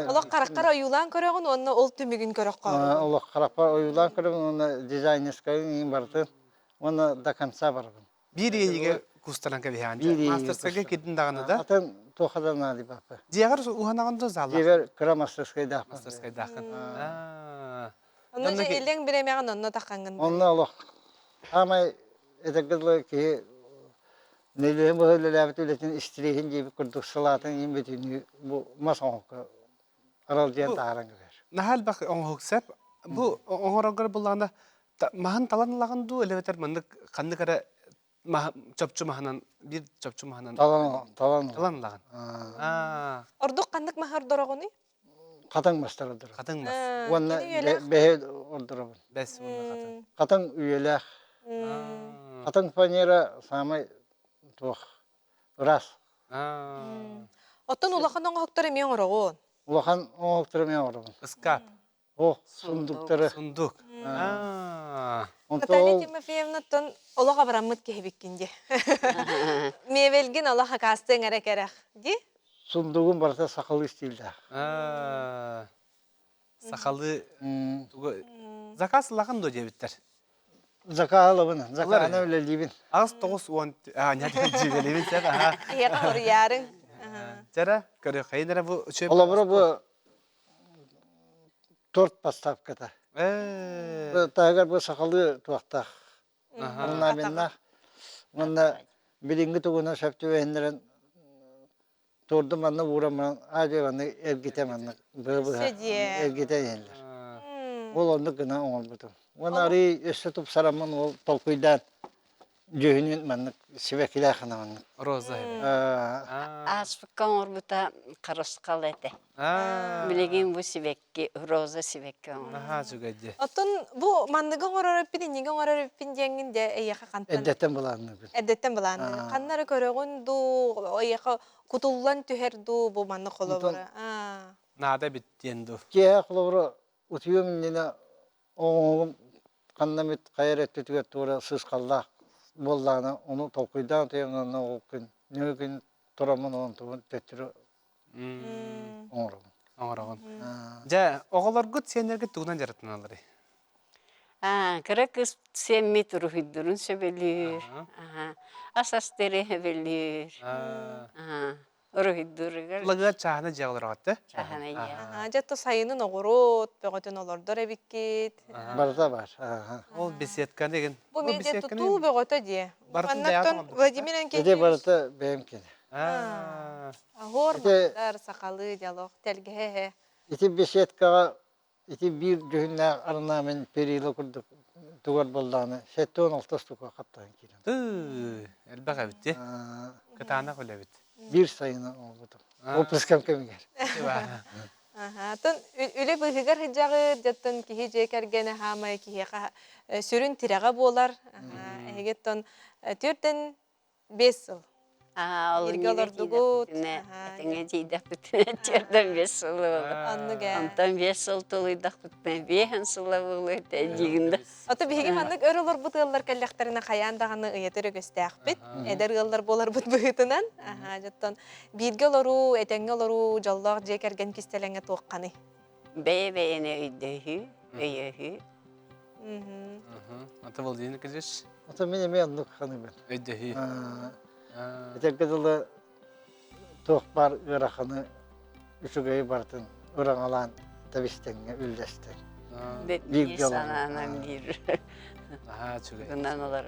Allah karakter ayulan körüğün onu ol tümügün körük kaldı. Allah karakter oyulan körüğün onu dizaynerskayın bardı. Onu da kansa var. Bir yege kustalan ke bihan. Masterskaya gidin dağını da. Atan toxadan ali baba. Diğer uhanağında zalla. Diğer kıra masterskaya da. Masterskaya dağın. Onun için ilden bilemeyen onu takangın. Onu Allah. Ama etekle ki Nelerin böyle lafet ületin istirihin gibi kurduk salatın yem bütünü bu masan aralcayan taharan kadar. Nahal bak on hoksep bu onhoragar bulanda mahan talanlağın du elevator mandık kandı kara çöpçü mahanan bir çöpçü mahanan talanlağın. Orduk kandık mahar dorogunu? Katan mastarıdır. Kadın mas. Onunla behe ordurabın. Bes onunla kadın. Katan üyeler. Katan panera sama tuh ras. Otan ulakhan onu hoktarı miyon oroğun. Ulakan o hoktarım orabın. Iskap. Oh sundukları. Sunduk. Наталья Тимофеевна тон олаға барамыт кехбеккенде. Мевелгин олаға кастың әрекерек. Ди? Sunduğun barata sakalı istildi. Sakalı. Zakası lağın da cebitler. Zakalı bunu. Zakanı öyle libin. Az toğuz on. Ne diyeceğim libin sen? Yağı or yarın. Jara körü kaynara bu şey. Ola bura bu dört pastavkada. Tagar bu sakalı tuakta. Onunla benna. Onunla birinci tuğuna şaptı ve hendiren tordum anna vuramam. Acı anna ergitem anna. Ergitem yerler. Ol onu gına olmadı. Onu arayı üstü tup saramın ol tolkuydan. Жөһүнүн маннык сибекиле ханаманнык. Роза. Аспыккан орбута карыскал эте. Билеген бу сибекки, роза сибекки оңор. Аха, жүгәде. Оттон бу мандыгын орорыппин, иннигин орорыппин деңинде эйяка кантан. Эддеттен буланны бил. Эддеттен буланы. Каннары көрөгүн ду, эйяка кутуллан түһер ду бу манны колобура. Нада биттенду. Кия кылыбыры утуюм нина оңоғым қаннамет қайрет түтігер тура сысқалла болланы оны толқыйдан түйімнен оғын нөген тұрамын оның туын төттірі оңырым. Оңырағын. Жа, оғалар ғыт сенерге туғынан жараттын алыры. Кыра кыз семми турухиддурун сөбелür. Асастери сөбелür. Урухиддургар. Лыға чағына жағылыр ағатты? Чахана я. Жатты сайынын оғырот, бөгөтін олордор эбиккет. Барда бар. Ол беседка деген. Бу медиа туту бөгөтө дие. Бартын Аннаттан даятын Владимир Эде Анкевич. барда бәйім кеді. Агор мандар сакалы диалог телге. Ити беседкаға ити бір жүхінлі арнамен перилі күрдік туғар болданы. Сәтті 16 тұқа қаптаған келін. Әлбәқ әбітті. Кытағына қөл әбіт. Bir sayını oldu. O pıskam kemiger. Тон үле быһыгар хыжагы жаттан кихи жекергене хамай кихига сүрүн тирага болар. Эгеттон төртен 5 жыл. Ирге олордугут. Теңе жейдақ бүтіне терден 5 жылы болды. Анныга. Антан 5 жыл толыйдақ бүтіне 5 жылы болды дегенде. Аты биһиги маннык өрөлөр бутыллар келлехтерине каяндаганы ыйытыр өгөстәкпит. Эдер ыллар болар бут быһытынан. Жаттан бирге олору, этеңге олору жоллог жекерген кистеленге тоокканы. Бәйбәйіне өйдөйі, өйөйі. Аты бол дейіні кезеш? Ата мен емен нұқ қаны ben. Өйдіхи. Etekgedili toqbar ıraqını üçügeyi bartın ırağalan tabistenge üllestek. Bir sanana bir. Aha, çöge. Bundan olur.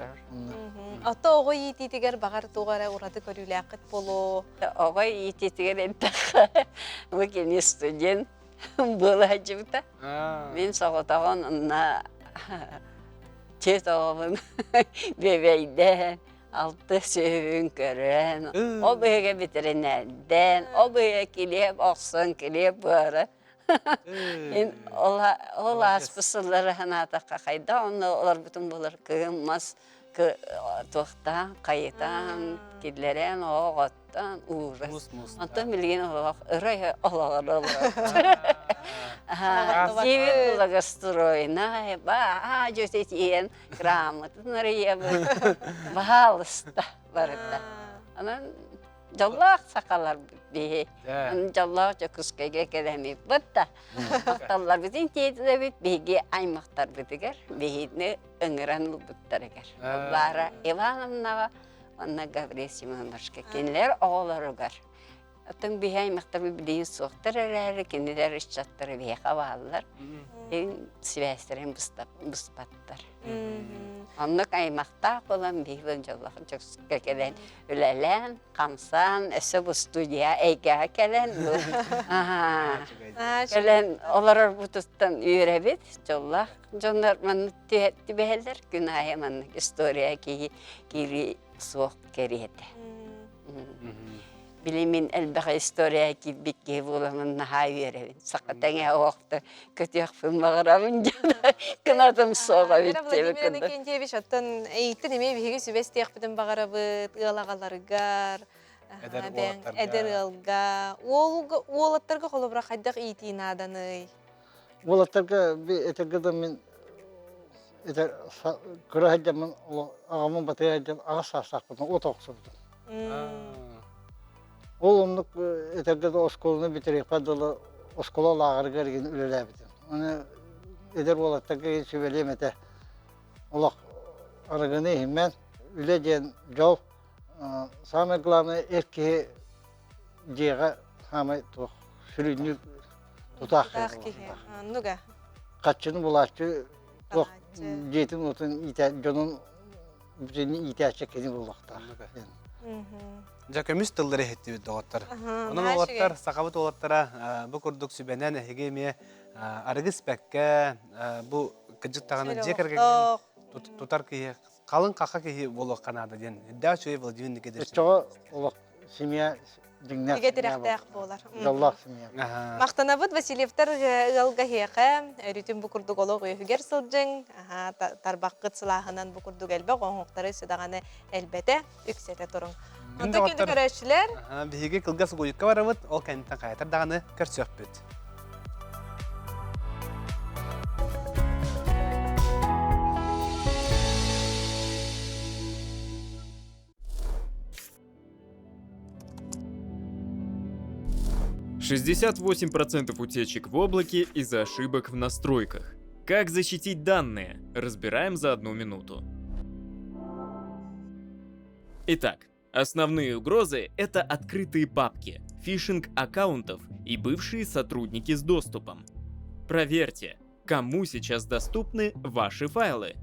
Ата ого йититигер багар тугара урады көрүләкыт боло. Оғай ететігер әнтаққа. Өкен студент бола жібіта. Мен соғытаған ұнна чет оғын бебейден. Altı sövün görən, o böyüge bitirinədən, o böyüge kiliyip, oxsun kiliyip böyle. Ola aspısılları hanata qaqayda, onlar bütün bulur kığınmaz, toxtan, qayıtan, kidlərən, oğattan, uğraz. Ondan bilgin oğaq, ıraya olağır olur. Севет благостроена, жөтетен, грамотный, пожалуйста, барыта. Анан жаллах сакалар бе, жаллах жокускайга келеми бутта. Акталлар битин тетиде бит беге аймактар битигер, бегидне өңөрөн буттар эгер. Бара Ивановнага, Анна Гаврисимовнашка кенлер оголоругар. Атын бihey maktabı bildiğin soğuktur herhalde, kendileri işçatları bihe havalılar. Sivestlerin bıspatlar. Onluk aymakta olan bir öncelik çok sıkı gelen ülelen, kamsan, ese bu stüdya, eyga gelen bu. Gelen olar bu tuttan ürebit, çollak. Jonlar manı tühetti beheller, günahı manı istoriya ki giri soğuk geriyete. Bilimin elbette istoriya ki bir bulamın hayır. Sakatenge vakti kötü yapım mağarabınca da kınadım soğuk bitti. Vladimir Anakentьевич оттон эйттен эме биһиги сүбестиях битен багарабыт, ыалагаларыгар, эдер ылга, уолаттарга холобра хайдак ийтин аданы. Уолаттарга этегеде мен кырахаджамын агамын батыяджам агасасакпын, отоксурдум. Ол онлuk eterde okulunu bitirip kadılı okula lağır gergin ülelebidi. Onu eder olattaki söyleyeyim ete. Olak aragını hemen üleceğin yol sameklarını erkeğe diye hamay tuh sürünü tutak. Nuga. Kaçını bulaştı. Tuh jetin otun ite jonun bütün ihtiyaç çekeni bulakta. Жакемис тылдары хетти бит оғаттар. Onun oğattар, сақабыт оғаттара bu kurduk sübenen hegemi argis bekke bu kıcık tağını jekерген tutar ki қалың қақа кейі болу қанады ден. Да чөй Владимир кедерсін. Чоға олақ семья діңнәк. Иге тирәхтәк болар. Жаллах семья. Мақтанабыт Васильевтар ылга хеқа, ритм букурдук олог өйгер сылжың, тарбаққыт сылағынан букурдук әлбә, қоңықтары сыдағаны әлбәті үксеті тұрың. Онта кенді көрәшілер? Бігі кылгас қойыққа барабыт, ол кәнттен қайтар дағаны көрсөк бүт. %68% утечек в облаке из-за ошибок в настройках. Как защитить данные? Разбираем за 1 минуту. Итак, основные угрозы — это открытые папки, фишинг аккаунтов и бывшие сотрудники с доступом. Проверьте, кому сейчас доступны ваши файлы.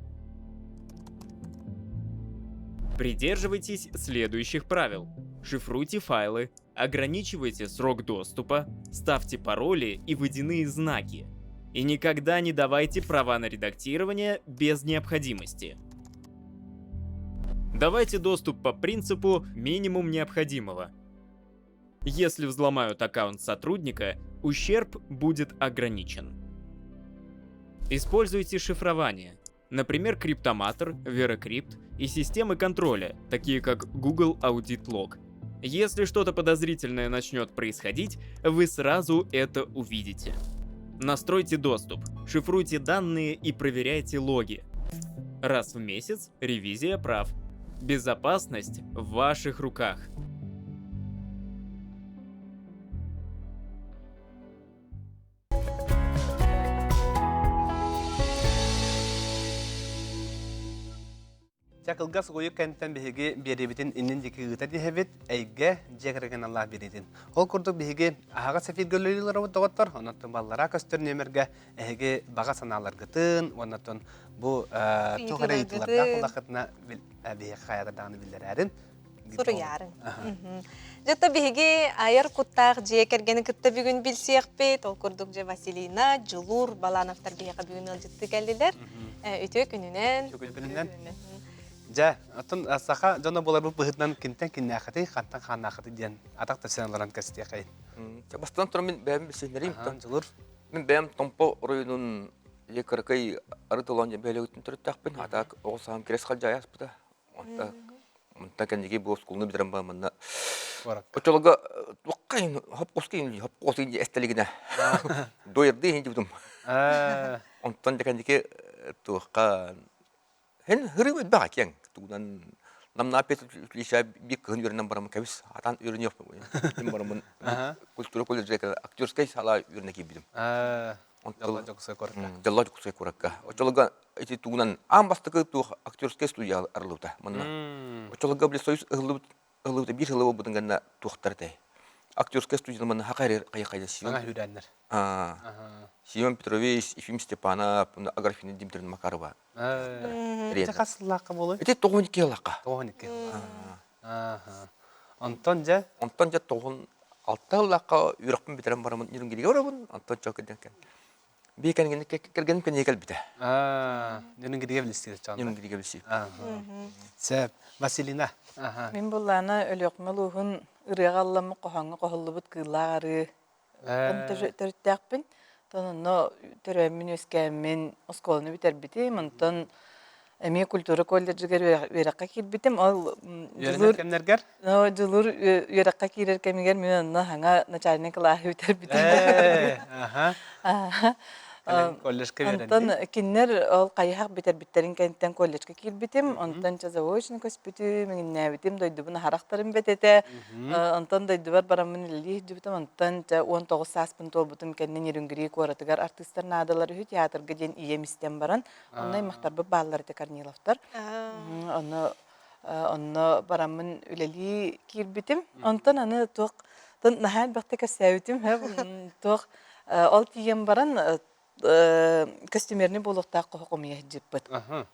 Придерживайтесь следующих правил. Шифруйте файлы, ограничивайте срок доступа, ставьте пароли и водяные знаки. И никогда не давайте права на редактирование без необходимости. Давайте доступ по принципу минимум необходимого. Если взломают аккаунт сотрудника, ущерб будет ограничен. Используйте шифрование. Например, Криптоматор, Veracrypt и системы контроля, такие как Google Audit Log. Если что-то подозрительное начнет происходить, вы сразу это увидите. Настройте доступ, шифруйте данные и проверяйте логи. Раз в месяц ревизия прав. Безопасность в ваших руках. Чакылгас қойық кәнттен бігі беребетін иннен декі ғыта дехебет, әйге жекірген Allah бередін. Ол күрдік бігі ағаға сәфир гөлілер ауыт доғыттар, онаттың баллара көстер немерге әйге баға саналар ғытын, онаттың бұл тұғыры етілерді қолақытына бігі қаядырдағыны білдер әрін. Сұры ярың. Жата бігі айыр құттақ жекергені күтті бүгін білсек бет, ол күрдік же Василина, Жылур, Балановтар бігі бүгін өлжітті кәлділер. Өте күнінен. Жа, атын саха жона болар бұл бұғытнан кенттен кенне ақыты, қанттан қанна ақыты ден атақ тәсенлерін кәсте қайын. Бастан тұрын мен бәйім білсенерім. Жылыр. Мен бәйім Томпо районын екіркай арытылан жен бәйлі өтін түрі тақпен, атақ оғысағым керес қал жай аспыда. Онта кәндеге бұл скулны бідірім ба мұнда. Өтелігі ұққайын, хоп қосқайын әстелігіне. Дойырды енді бұдым. Онтан кәндеге тұққан. Hen hırımet bak yani. Tuğdan namna pet lişa bir kın yürünen baramın kavis atan ürünüyor. Kim baramın kültürü kolejde aktörskay sala ürüne gibidim. Jalla çok sekor. Jalla çok sekor ka. Oçolga iti tuğdan am bastıkı tuğ aktörskay studiya arlıta. Manna. Oçolga bile soyuz ıhlıvda bir hılıvı budun ganna tuğtartay. Aktörskay studiyanın manna haqayır qayaqayda siyon. Ana hürenler. Семен Петрович, Ефим Степанов, Аграфина Дмитриевна Макарова. Это қасылаққа болы? Это тоғынеке лаққа. Тоғынеке. Антон жа? Антон жа тоғын алты лаққа үйрақпен бетерен барамын. Нерін келеге барамын, Антон жа кәден кән. Бейкәнген кәлгенім кән екәл біті. Нерін келеге білістері чағында? Нерін келеге білістері. Сәп, Василина. Мен бұлланы өліқмел ұғын ұрияғалламы қоғаңы қоғылыбыт қылағары түрттәқпін. Тонно төрөмүн өскәмен осколны битер битем, онтон эми культура колледжигер веракка кирбитем, ал Йөрәнер кемнәргәр? Жылур веракка кирер кемигер мен анна хаңа начальник класс битер битем. Колледжка верәнер. Онтон киннер ол кайхак битер биттерин кенттен колледжга кирбитем, онтон жазавочный көспүтү мен нәбитем дойдубун характарым бетете. Онтон дойдубар барамын лили жибитем, онтон 19 саспын толбутум кеннен ирингири коратыгар артисттар надалар үһү театрга ден иемистен баран. Ондай мактарбы баллар те Корниловтар. Онно барамын үлели кирбитем. Онтон аны ток тон нахал бакта кәсәүтем, ток ол тием баран костюмерный болуқтақ қоқымия жіппіт.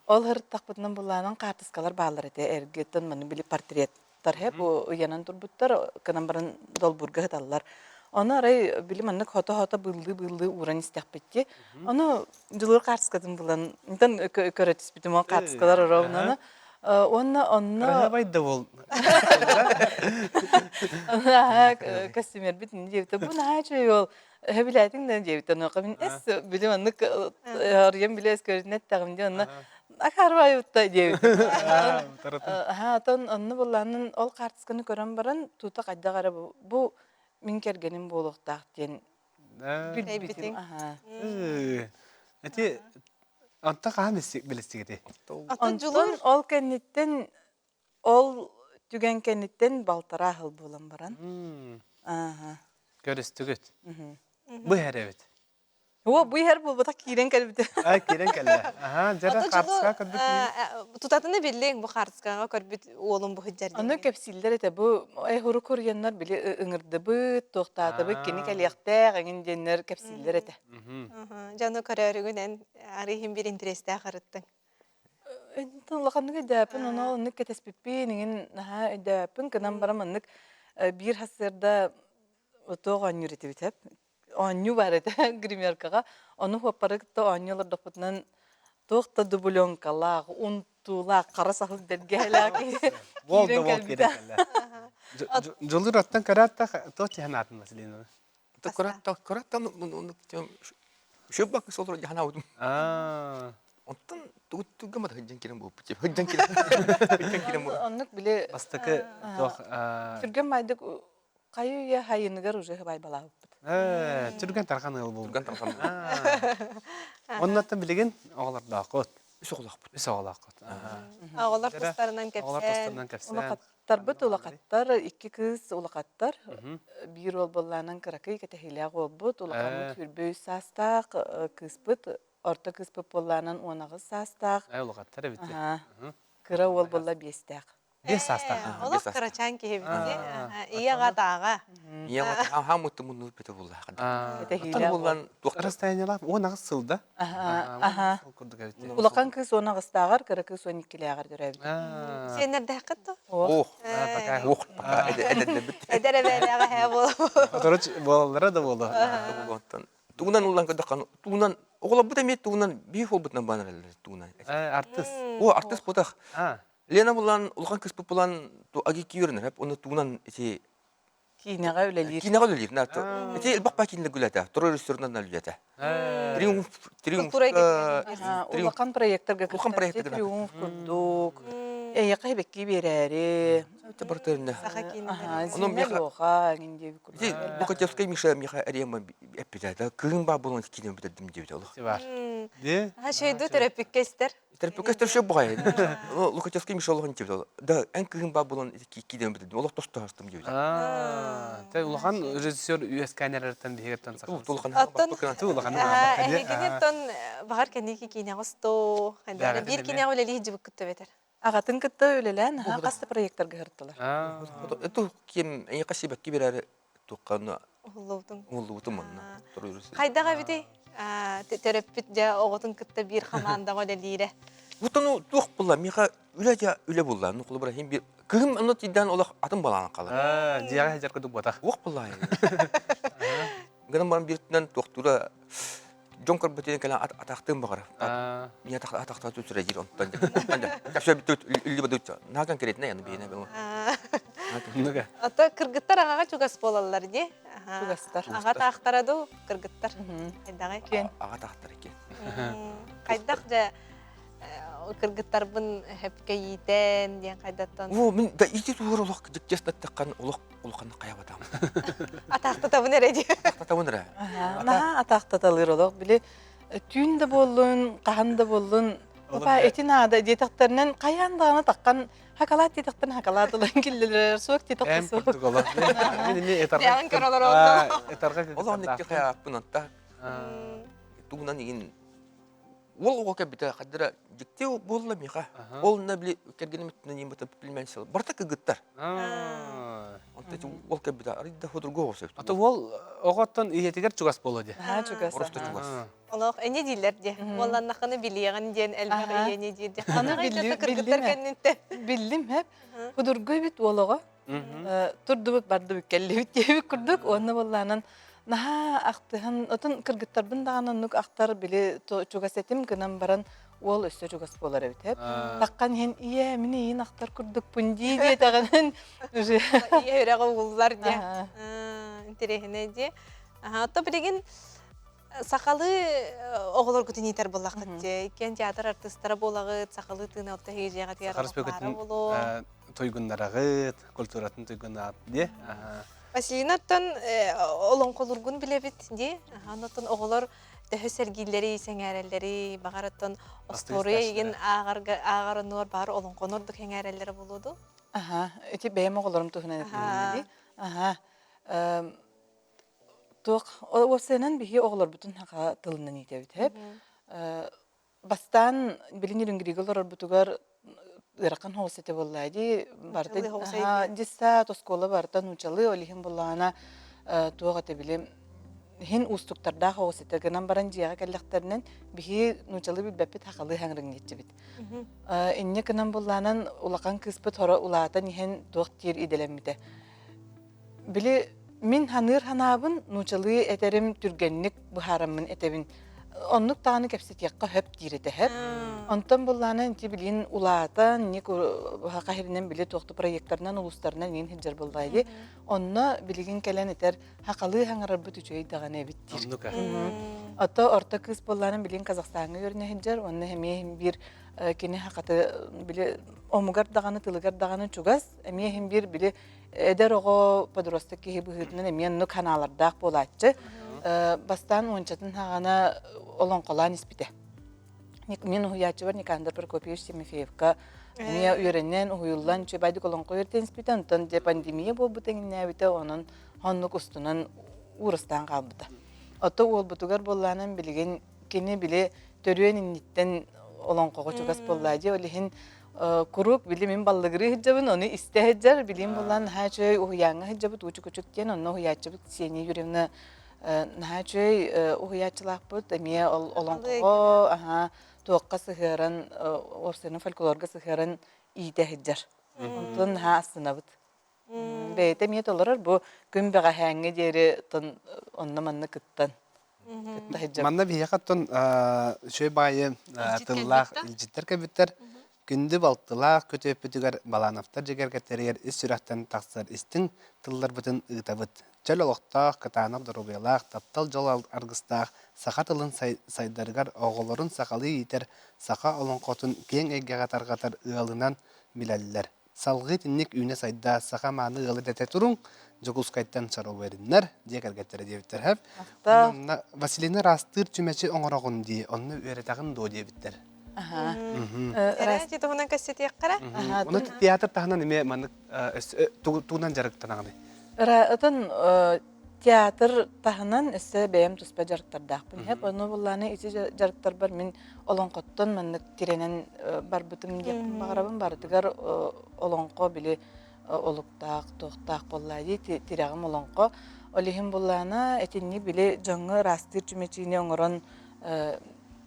Ол ғырттақпытынан бұланың қартысқалар бағылар әте әргеттен мұны білі портреттар хеп, ұянан тұрбыттар, кынан барын долбурға ғыталар. Оны арай білі мұнны хота-хота бұлды уран істеқпетте. Оны жылыр қартысқадың бұлан, үнден көрәтіс бітім ол қартысқалар ұрауынаны, Онна байды ол. костюмер бит не девта. Бу наче ол. Хабилатин да девта. Но камин эс биле онны арьям биле скөрнет тагымды онна. Акарбай утта девта. Тон онны булланын ол картысканы көрөн баран тута кайда кара бу мин кергеним болуктак ден. Билбитим. Эти анта камис билестиге. Онтон ол кенниттен ол түген кенниттен балтара хыл болан баран. Көрөстүгөт. Бу херебет. О, бу хер бул бата кирен келбит. Кирен келе. Жара картыска көрбүт. Тутатыны биллең бу картыскага көрбүт олун бу хыджар. Аны кепсиллер эте бу хору көргөннөр биле ыңырды бу, токтаты бу кини келекте, гин деннер кепсиллер эте. Жаны көрөрүгүнен арыйын бир интересте карыттың. Энтон лаканны дәпен, аны кетеспипи, нигин дәпен кынан бараманнык бир хасырда отоган юрите битеп. Анню бар эте гримеркага. Аны хопарык то аннюлар допутнан тохта дублёнкалак, унтулак, карасахыл бергелак. Болду кирен келе. Жолдур аттан каратта тoti ханатын маселени. Кораттан шөббак солдор жана удум. Онтан тугума да хыджан кирен болуп битеп. Хыджан кирен. Аннык биле Бастыкы тох түргөн майдык кайы хайыныгар уже бай балап. түргөн тархан ыл болду. Турган тархан. Оннаттан билеген оголарда кот. Үсөглак бут. Исоголак кот. Агалар тустарынан Оголар кепсен. тостарынан кепсен. Улакаттар бут улакаттар, икки кыз улакаттар. Бир ол болланан кыракый кетехилак ол бут, улакамы түрбөй састак, кыз бут, орта кыз бут болланан онагыз састак. Оголаттар бит. Кыра ол болла бестак. Бес аста. Олар карачан кебиде. Ияга дага. Яга хамыты муну бете булла. Кетехилак. Буллан Расстояниялар онагы сылда. Улакан кыз онагыстагар, кыра кыз 12-лягар дөрөбүт. Сенерде хакытты? Ох, эдет Эдеребелега хебо. Оторч боллары да болду. Тугунан улан кадакан, тугунан огола бут эмет тугунан бий хол бутнан банар тугунан. Артист. О, артист бутак. Лена булан улган кыз булан ту аги киюрнер хеп, оны тугунан эти Кинага үлелир. кинага үлелир. Эти элбакпа кинле гүләтә, туры ресторннан үләтә. Триумф. Улакан проекттарга Улакан проекттарга. Триумф курдук. Яка бекки берәре. Табартырны. Onun yoxa, indi Эти Букачевская Миша Арема эпизода кын ба булан кинем битдим дип олох. Бар. Де? Шойду терапевткестер. Терапевткастер шо багай. Лукачевский Миша олох дип ол. Да, эн кын ба булан кинем битдим. Олох тостастым дип. Те улахан режиссер US камералардан бигертен сакын. Тулхан. Тулхан. Хегенеттон багар кенеки кинягысто. Хандар бир киняг үлели жибик күтөбетер. Агатын кытта үлелән, касты проекттарга гырттылар. Это кем эне касыбак киберәре тукканы Уллутун. уллутум монна. Турурус. Кайдага бити? Терапевт жа оготун кытта бир команда үлелире. Утуну тук булла, миха үләҗә үлә булла. Нукулы Ибрахим бир кым аны тидан олох атын баланы кала. Дияга хәҗәр кыдык бота. Ук булла. Гынан барам биртнән туктура Джонкор бутен кала атактым багар. Мия атакта түсүрө жир онтан. Кашо бит үлли бадыч. Наган керетне яны бейне бу. Нуга. Ата кыргыттар агага чугас болалар ди. Чугастар. Ага тахтараду кыргыттар. Кайдагы? Кен. Ага тахтар экен. Кайдак жа кыргыттарбын хепке йитен ден кайдаттан. О, мен да ити тууру олох жектестат таккан олохкан каябатам. Атакта табын эреди. Татабынра. На атакта талыр олох биле түн да болдун, кахан да болдун. Опа этинада детактарынан каяндагына таккан хакалат детактарын хакалат улан киллелер, суак детактар суак. Португала. Мен этарга. Яган көрөлөр олду. Этарга. Олох некке каябын антта. Тугунан еген ол ока бита кадра жекте болла миха. Ол на били кергенемтен немете билменсел. Барта кыгыттар. Онта ол кабита арыда ходурго осеп. Ата ол оготтон иетигер чугас болоди. Чугас. Просто чугас. Олох эне дилер де. Олланнакыны билеген ден элбага эне дирде. Аны билди- кыргыттар билдиме? кеннетте. Билдим хеп. Худургой бит олого. Турдубут барды келлебит дебик курдук. Оны болланан наха актыхан отун кыргыттарбын даган нук актар биле чугасетим гынан баран ол өссө жогас болар эбит. Таккан хен ие мини ин актар курдук пунди диye таганын уже. Ие өрәгә уллар ди. Интересне ди. Ата билеген сакалы оголор күтүнитер буллак ди. Кен театр артисттары булагы сакалы тына отта хежега тияр. Харспекеттин тойгундарагы, культуратын тойгунат ди. Василинаттан олон колургун билебит ди. Анаттан оголор төһө сергилleri, сеңәрелleri, багараттан остория еген агар нор бар олон конордук хеңәрелleri болуду. Эти бәйем оголорум тухна ди. Тук осенен бихи оголор бүтүн хака тылынан итебит хеп. Бастан билинер ингригелер бутугар ыракан хосете боллайди. Барды дисса тоскола бартан учалы олихин боллана тугата билем хин устуктарда хосете гынан баран жига келлектернен бихи нучалы билбепит хакалы хаңрын нетчебит. Инне гынан болланан улакан кыспыт хора улаатан хин доктир иделемите. Биле Min hanır hanabın nuçalı eterim türgenlik buharamın etebin. Onluk tağını kepsit yakka höp direte hep. Ondan bullana inti bilin ulaatan nik hakahirinden bile toxtu proyektlarından uluslarından nin hicjar buldaydı. Onna biligin kelen eter hakalı hangarar bütüçöy dağına ebittir. Ata orta kız bullana bilin Kazakhstan'a görüne hicjar. Onna hem bir kini hakatı bile omugar dağını tılıgar dağını çugaz. Hem bir bile eder oğu podrostak ki hibühüdünden emiyen nu kanalardağ bolatçı. Bastan onçatın hağana olan kolan ispite. Min huyatçı var Nikandar Prokopyevich Timofeyevka. Miya öğrenen huyullan çöbaydık olan koyurten ispite. Ondan de pandemiya bol butenin nebite onun honnuk ustunun uğrastan kalbıda. Ota ol butugar bollanan bilgen kini bile törüyen innitten olan koğu çogas bollaydı. Olihin kuruk bilimin ballıgırı hicabın onu isteheccar bilim bolan ha çöy uhyanga hicabı tuğçu küçük diyen onu huyatçı seni yüreğine ha çöy uhyatçılak bu demiye olan koğu tuğqa sıhıran orsenin folklorga sıhıran iyi teheccar. Ondan ha aslında bud. Beyte miyet olarar bu gün bağa hangi deri onunla manna kıttan. Manna bir yakatton şöyle bayı tıllar ilcitler kebitler. Gündü baltılar kötü öpütüger balanaftar jegergeteriyer is süratten taksar istin tıllar bütün ıtabıt. Çöl oluqtaq, kıtanaq durubiyalaq, taptal jol argыстaq, saqa tılın saydargar oğulorun saqalı yiter, saqa olun qotun keң ege qatar ığalından bilalliler. Salgı tinnik üyne sayda saqa mağını ığalı dete turun, Joguskayttan çaro verinler, jegergeteri debitler hep. Vasilina rastır cümeçi oңoroğun diye, onu öğretağın do debitler. Расти тохунан кассет яккара. Оны театр тахынан эме маны тугунан жарыктан агы. Атын театр тахынан эссе бэм туспа жарыктардакпын. Хеп оны булланы ити жарыктар бар мен олонкоттон мындык тиренен бар бутум деп багарабын бардыгар олонко биле олуктак токтак боллайды тирагым олонко олихим буллана этинни биле жаңы растыр чүмечине оңорон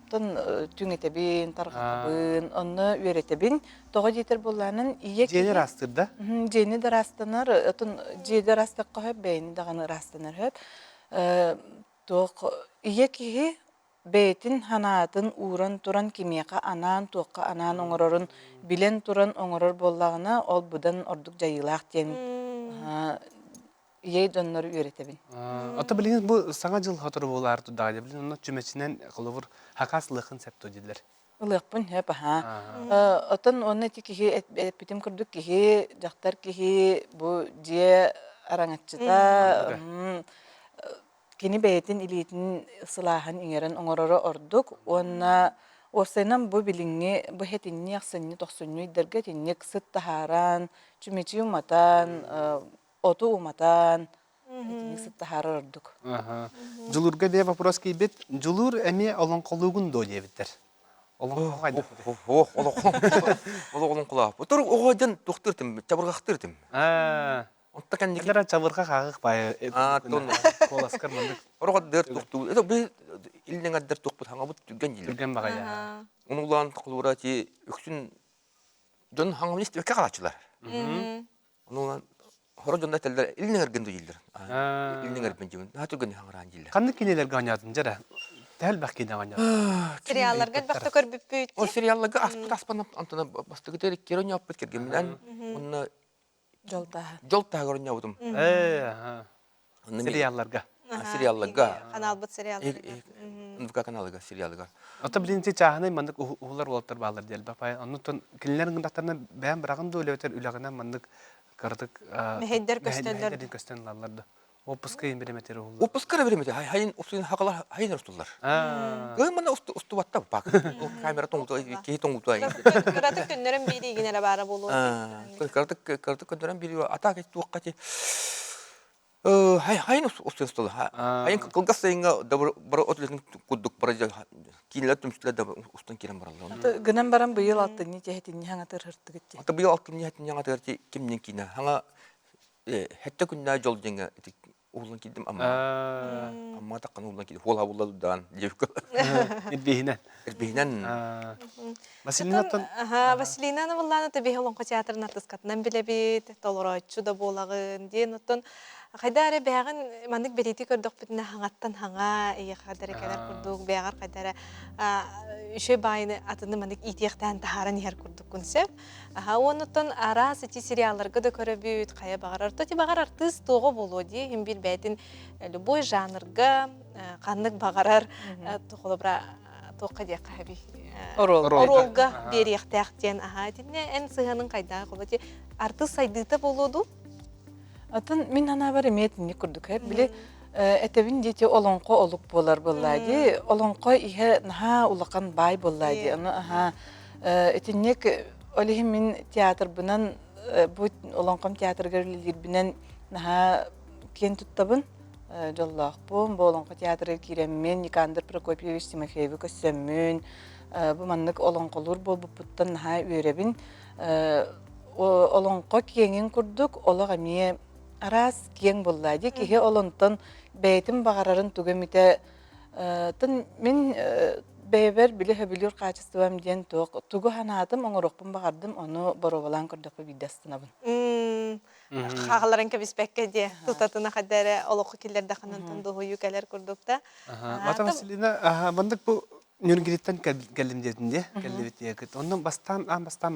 тон түңетебин таргатабын онны үйретебин тога жетер булланын ие жени растырда жени да растанар тон жеде растак коп бейни даганы растанар хөп тог ие ки бейтин ханатын уран туран кимияка анан туакка анан оңорорун билен туран оңорор боллагына ол будан ордук жайылак ден ие доннор үйретебин. Ата билин бу саңа жыл хатыр болар тудагы билин оны чүмечинен кылыбыр хакаслыгын септо дилер. Ылыкпын хеп Отон оны тики битим курдук ки жактар ки бу же араңатчыта кини бейтин илитин сылахан иңерен оңороро ордук онна Орсенам бу билинги бу хетинни аксынны токсунну идерге тинник сыт тахаран чүмечи уматан оту уматан тинник сыт тахары ордук. Жулурга де вопрос кийбит жулур эми олонколугун до дебиттер. Олонко кайда? Олон кула. Бутур огойдан доктуртум, чабыргактыртым. Онта kan Килера чабырга кагык бай. Тон Коласкар мындык. Орогот дер докту. Это би илнең дер докпут хаңабыт түгән җил. Түрген бага я. Унуглан кылурати үксүн дон хаңамыст өккә калачылар. Унуглан хорожонда телдер илнең эргенде җилдер. Илнең эрбен җим. Ха түгән хаңран җилләр. Канды кинелер ганятын жара. Тәл бәккине ганя. Сериалларга бахта көрбүппүт. О сериалларга аспыт аспан антына бастыгы тер кероня аппыт керген менен онна Жолтаһы. жол тагырыня утум. Сериалларга. Сериалларга. Канал бут сериалларга. НВК каналыга сериалыга. Ата билинти чаханы мандык улар болтор балар дел бапай. Аны тон киллерин гындактарына бәм брагын да өлөтер үлөгөнә мандык кырдык. Мехеддер көстөллөр. Мехеддер көстөн лалларды. Опуска имбереметер ул. Опускара беремеди. Хайын усын хакалар хайын рустулар. Гы мана усту батта пак. Камера тоңту ки тоңту ай. Кыратык күннөрүн бири генере бара болуу. Кырдык көндөрөн бири атак этти вакыты. Хайын усту. Хайын кылгасыйга да бір отлетин куддук баража кинелер түмсүлөр да устун кирен баралар. Гынан баран быйыл алтын не техетин хаңа тырхыртты гитти. Ата быйыл алтын ниятин яңа тәрти кимнен кине. Хаңа хәтта күннә жол деңгә улын кидим amma таккан улын кидим. Хола булладан девка. Ирбихинен. Василинатон. Василина Валлана табиһи олонко театрына тыскатынан билебит, толороччу да болагын диен оттон кайдары бягын мандык берити көрдөх бүтүнө хаңаттан хаңа ие кадары келер курдук бягар кайдары үшө байны атыны мандык итияктан тахаран яр курдук күнсеп оноттон арас эти сериалларга да көрөбүт кая багарар тоти багар артист того боло ди хим бир бетин любой жанрга кандык багарар толобра тоққа де қаби. Оролга береқ тәқтен. Тіне ән сығанын қайда қолады. Арты сайдыта болуду? Атын мен ана бар еметін не күрдік. Біле әтәбін дете олонқо олық болар болады. Олонқо ihe наға улақан бай болады. Әтіннек олығын мен театр бұнан, бұл олонқом театр көрілер бінен наға кен тұттабын. Жоллах бом болонқо театры киреммен Никандр Прокопьевич Тимофеевич көссөммүн бу маннык олонқолур болбуттан наха үйребин олонқо киеңин курдук олога мие арас киең боллади кихе олонтон бейтин багарарын түгөмите тын мен бейбер биле хөбүлүр качествам ден ток тугу ханатым оңорокпун багардым ону боровалан курдукпу бидастынабын. Хағаларын көбіспәкке де тұтатына қадары олықы келерді қанантан дұғы юкәлер күрдікті. Вата Василина, бандык бұл Нюргелеттен кәлімдетінде, кәлімдет егіт. Онның бастан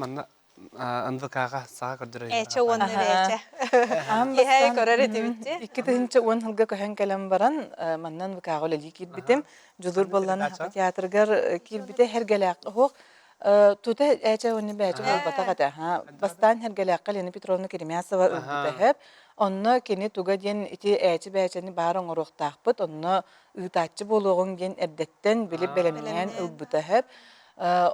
манна НВК-ға саға көрдірі. Әчі оны бәчі. Ехәй көрер еті бітті. Икі тігінші он хылға көйін кәлім баран, маннан НВК-ға өлі келбітім. Жүзір болан театргар келбіті әргелі ақы Тута эче уни бэче болбата гата. Бастан хергелакка Лена Петровна Керемясова үлбүтәһеп, онно кени туга ден ити эче бэчени барын ороктакпыт, онно ытачы болгон ген эрдеттен билип белемнен үлбүтәһеп.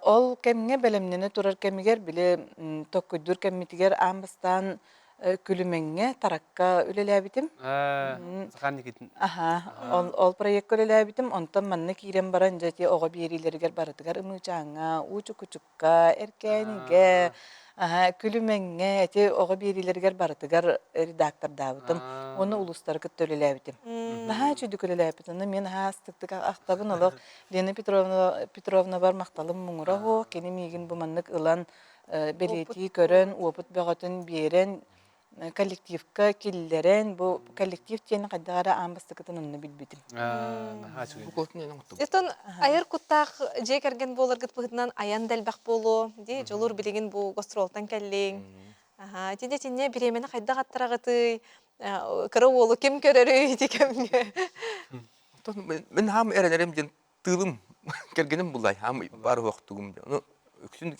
Ол кемге белемнене турар кемигер биле токкуйдур кеммитигер амбастан күлүмеңге таракка үлеләбитим. Сахан никитин. Ол проект үлеләбитим. Онтан манны кирен баран жати ого берилергер барытыгар ымычаңа, учу-кучукка, эркениге, күлүмеңге, эти ого берилергер барытыгар редактор дабытым. Оны улустар кыт үлеләбитим. Наха чүдүк үлеләбитим. Мен астыктык актабын олог Лена Петровна бар макталым муңура хо, кени мигин бу маннык ылан белети көрөн, опыт бөгөтүн берен коллективка киллерен бу коллектив тени кайдагара амбастыкытын онны билбитим. Этон айыр куттак же керген болар гыт быгытынан аян дэлбак болу, ди жолур билеген бу гастролтан келлең. Тиде тине биремени кайда каттырагыты, кыры болу ким көрөрү дикемге. Мен хам эренерим ден тылым кергеним булай, хам бар вактыгым. Ну өксүн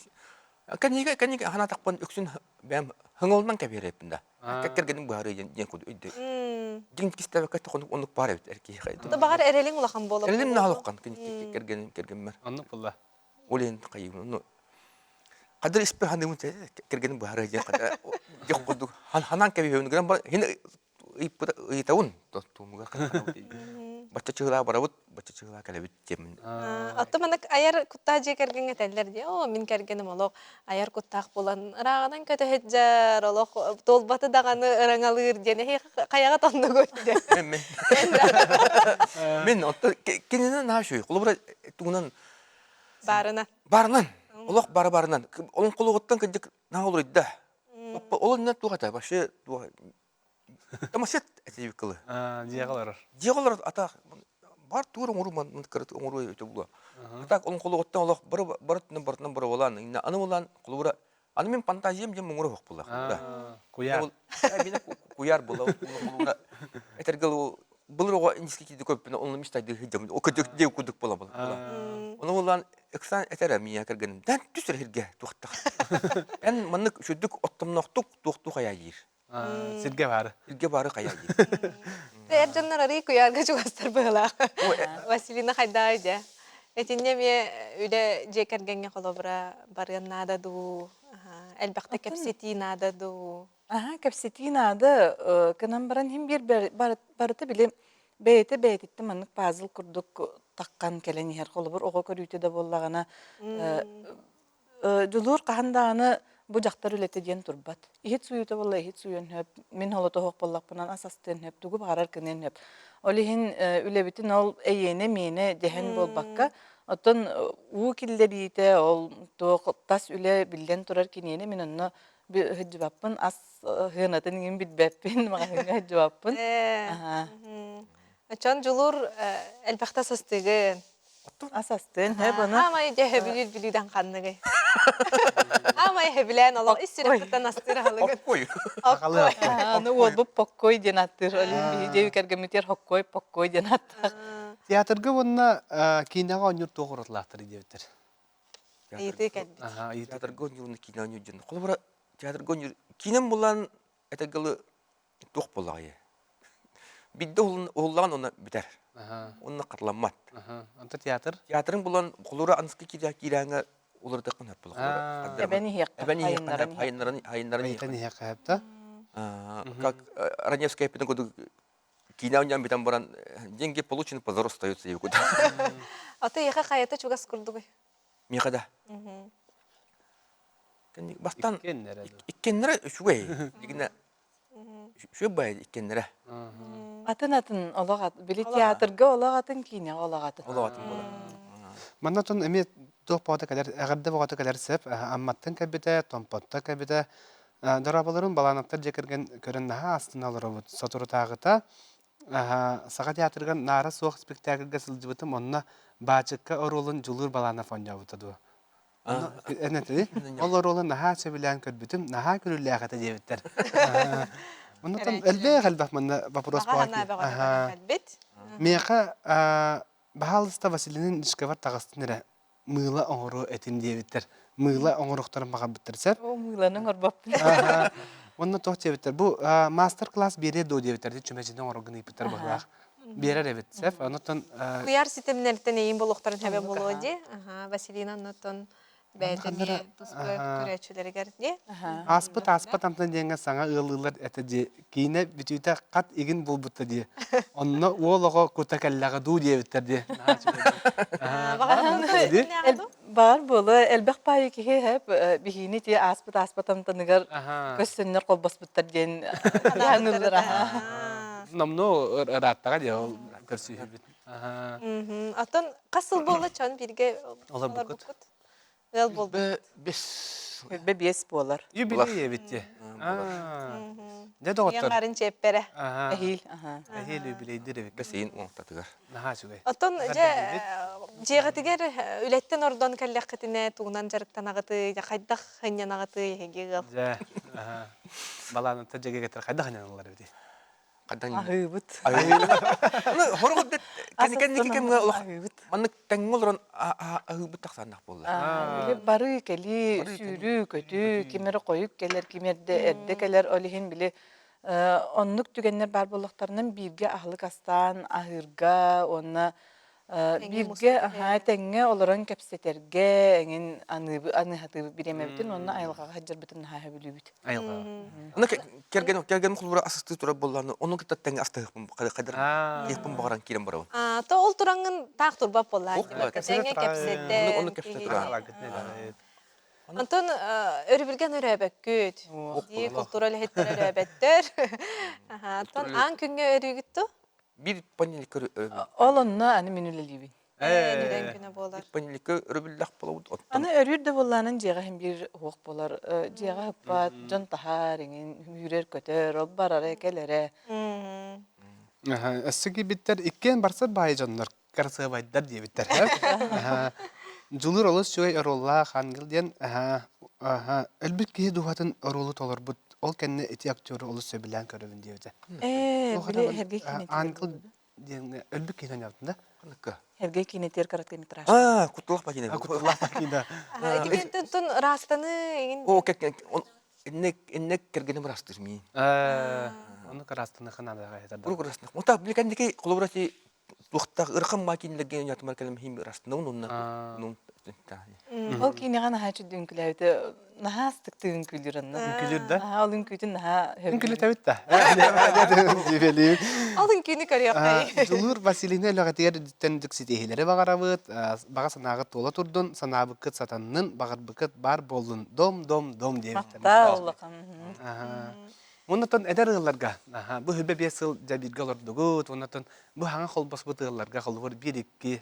Канига хана такпан өксүн бәм хыңолнан каберепинда. Кергеним бары ден куду үйдө. Дин кистебе катты онук бар эт эрки хайды. Та багар эрелиң улахан болуп. Эрелим нахалыккан кергеним. Онук булла. Олен кайым. Ну кадыр испе хандым кергеним бары ден када. Жок куду ханан каберепин грам бар. Хин итаун тумуга бача чыгыла барабыт, бача чыгыла калебит жемин. Атты манак аяр кутта же кергенге теллер ди. О, мен кергеним олог аяр куттак болан. Ырагынан көтө хеджер олог толбаты даганы ыраңалыр дене каяга тонду көтү. Мен отто кененен ашуй. Кулубра тугунан барынан. Олог барынан. Олон кулугуттан кыдык на олур да. Олон на тугата башы туга. Тамасет этибикылы. Диягалар. Диягалар ата бар тур оңру ман кырыт оңру өтө була. Так он колу оттан олох барытын бары болан. Инна аны болан кулура аны мен фантазиям жем оңру хок була. Куяр. Мен куяр була кулура. Этергел булрого ински киди көппен оны мистайды хидем. О көдөк дев кудук була була. Оны болан эксан этера мия кергеним. Дан түсер хирге туктак. Эн маннык шүдүк оттомноктук тукту каягир. Сирге бар. Хирге бары каягир. Эрденнер ари куярга чугастар была. Василина хайдайда. Этинне ме үдө жекергенге колобра барган нада ду. Элбакта кепсети нада ду. Кепсети нада кынан баран хим бир барыты биле бейте маннык пазыл курдук таккан келени хер колобур ого көрүтө да боллагана жулур кахандаганы бу жактар үлете диен турбат. Ихит суюта болла, ихит суюн хөп. Мен холото хок боллакпынан асастын хөп, тугу барар кенен хөп. Олихин үлебитин ол эйене мене дехен болбакка. Отон уу киллерите ол тас үле билден турар кинене мен онно хыджыбаппын ас хынатын ин битбеппин мага хыджыбаппын. Чон жулур элбакта састыгы. Асастын хөп оны. Амай жеhe билиден канныгы. Амай хеблен оло иссиректен астыра халыгы. Ой. Аны ол бу поккой денаттыр. Олин бije кергемитер хоккой поккой денаттыр. Театрга онна кинага онюр тоғыратлақтыр идептер. Ийти келди. Театр гонюрны кинаню жын. Колбара театр гонюр кинем булан этегеле тох булагы. Бидде уллаган оны битер. Онна кырламат. Онта театр. Театрың булан колора анскы кираңа улар тыкын хеп булагы. Эбени хек. Хайнарын Айтан хек хапта. Как Раневская педагог кинауньян битан баран деньги получены позор остаются и куда. А ты яха хаята чугас курдугы. Мекада. Бастан Кеннер. иккеннере шуй. Дигне шубай иккеннере. Атын олагат. Били театрга олагатын кине олагатын. Олаватын була. Маннатон эме тох пота кадер агырда богата кадер сеп амматтан кабите томпотта кабите дарабаларын баланаттар жекерген көрөннаа астына алырыбыт сотуру тагыта сага театрган нара соох спектакльга сылжыбытым онна бачыкка оролун жулур балана фонжабытыду. Энети ол оролун наха чебилен көрбүтүм наха көрүллягата жебиттер. Маннатон элбе халбах манна вопрос бар. Меха бахалыста Василинин дискавар тагыстыныра мыйла оңору этим дебиттер. Мыйла оңоруктарын мага биттерсеп. О мыйланын орбаппын. Онна тох дебиттер. Бу мастер-класс бере до дебиттер. Чүмежинен оңоргын ипиттер бахлах. Берер эбитсеп. Онотон Куяр системнерден эйин болуктарын хебе болуди. Василина нотон бәйтене туспы көрәчүләргә ди. аспыт антан деңге саңа ылылар этеди. Кине бүтүтә кат игин булбутты ди. Онно олого көтәкәлләгә ду дебиттер ди. Бар болы элбек пай ки хеп бихини ти аспытам таныгар көссөннөр колбаспыттар ден янылыр. Намно раттага ди ол көрсүбүт. Атын касыл болу чон бирге Олар букут. Эл болду. Бес. Бебес болар. Юбилей битти. Не доктор. Яңарын чеппере. Эхил. Эхил юбилей дирек. Бесейин оңтатыгар. Наха шугай. Атын жегатигер үлеттен ордон келлекетине тугунан жарыктан агыты, кайдах ханьян агыты хегел. Ja. Баланы тәҗәгә гетер кайда ханялар бит. Кадан. Ахыбыт. Хоргот кем Манны тәңгөлрөн ахыбыт таксандак булды. Бары кели сүрү көтү кимер коюп келер кимерде эрде келер олихин биле оннук түгеннер бар болуктарынан бирге ахлык астан ахырга онна бирге теңге олорон кепсетерге эңин аны хаты биремебитин онна айылга хаҗырбытын ха билүбүт. Айылга. Аны керген кулбура асысты тура болланы. Оны кытта тәңге астыгым кадыр. Якпын багаран кирем барабы. То ол тураңын так турбап болла. Теңге кепсетте. Оны кепсете тура. Антон өрүбүлген өрөбөккүт. Ди культурал хеттер өрөбөттөр. Антон ан күнгө өрүгүттү. Bir panelik Олонна аны минүлелибин. Ниден күнө болар. panelik röbüllak bolawut. Аны өрүрдө болланын жега хем бир хук болар. Жега хыппат, жон тахарыңын хүрер көтөр, ол барары келере. Эсеги биттер иккен барса байжаннар карсыбайдар дебиттер. Жулур олус чөй оролла хангыл ден элбит кие духатын оролу толор бут ол кенне эти актер олус сөбилен көрөбүн дебите. Биле херге кинетер. Ангыл ден элбит кие да. Кыныкка. Херге кинетер короткометраж. Кутулах пакине. Кутулла такида. Эти тун растаны О, как иннек кергенем растыр мин. Оны карастыны ханада гайда. Бурук растыр. Онта билгендеки коллаборация тухтак ыркым макинлеген ятмар келем хим растыр. Ну. Ол кинега наха чүдүн күләүтө нахастык тыгын күлүрөннө. Күлүр да? Ал күтүн наха. Күлү табитта. Дибели. Алдын күнү көрөкөй. Жулур Василина лөгәтигә тендик ситеһиләре багарабыт. Бага санагы тола турдун, санабыкыт сатаннын багарбыкыт бар болдун. Дом дип. Мактаулыкым. Муннан эдер ылларга. Бу хөбе бесыл жабирге олордугут. Муннан бу хаңа холбос бу ылларга холбор 1-2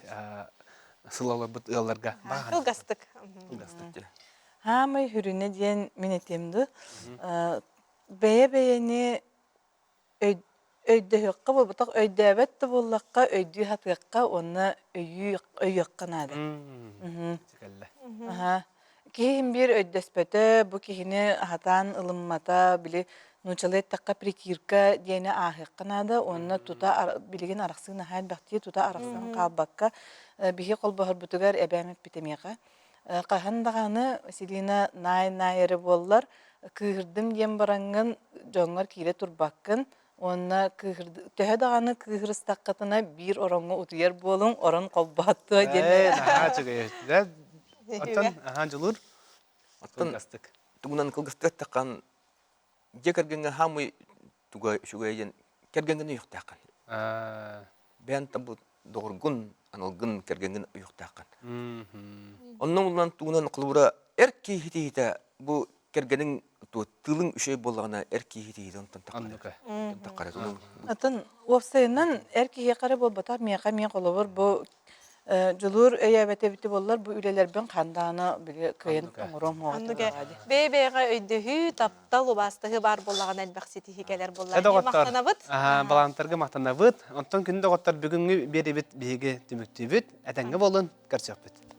сылалар бу ылларга. Кылгастык. Хамы хүрүнө диен минетемди. Бeye өйдө хөккө болбутак өйдөбөт боллакка өйдү хатыкка онна өйөкканады. Кийин бир өйдөспөтө бу кихини хатан ылыммата били нучалет такка прикирка диене ахыкканады. Онна тута билеген араксын хал бакти тута араксын калбакка бихи колбохор бутугар эбемет битемега. Кахандаганы Василина найры боллар. Кыгырдым дем барангын жоңгар кире турбаккын. Онна төһө даганы кыгырыстаккатына бир ороңго утуяр болуң, орон колбатты дем. Оттан жулур. Оттан тугунан кылгыстык таккан жекергенге хамы туга шугайен кергенген уйуктакан. Бен табу догургун аналгын кергенген уйуктакан. Оннан улан тугунан кылбыра эрки хитита бу кергенин тылың үшөй болғана эрки хитита онтан таккара. Атын офсайынан эрки хекары болбатар мияка мен колобор бу жулур өйәбәте бите боллар бу үлелербен канданы биле кыйын оңром Андыга бебега өйдөһү таптал убастыгы бар боллаган әлбәксети хикәләр боллар. Мактанабыт. Балантарга мактанабыт. Онтон күндө готтар бүгүнгү берибит биге түмүктүбүт. Әтәңге болун, көрсөкбүт.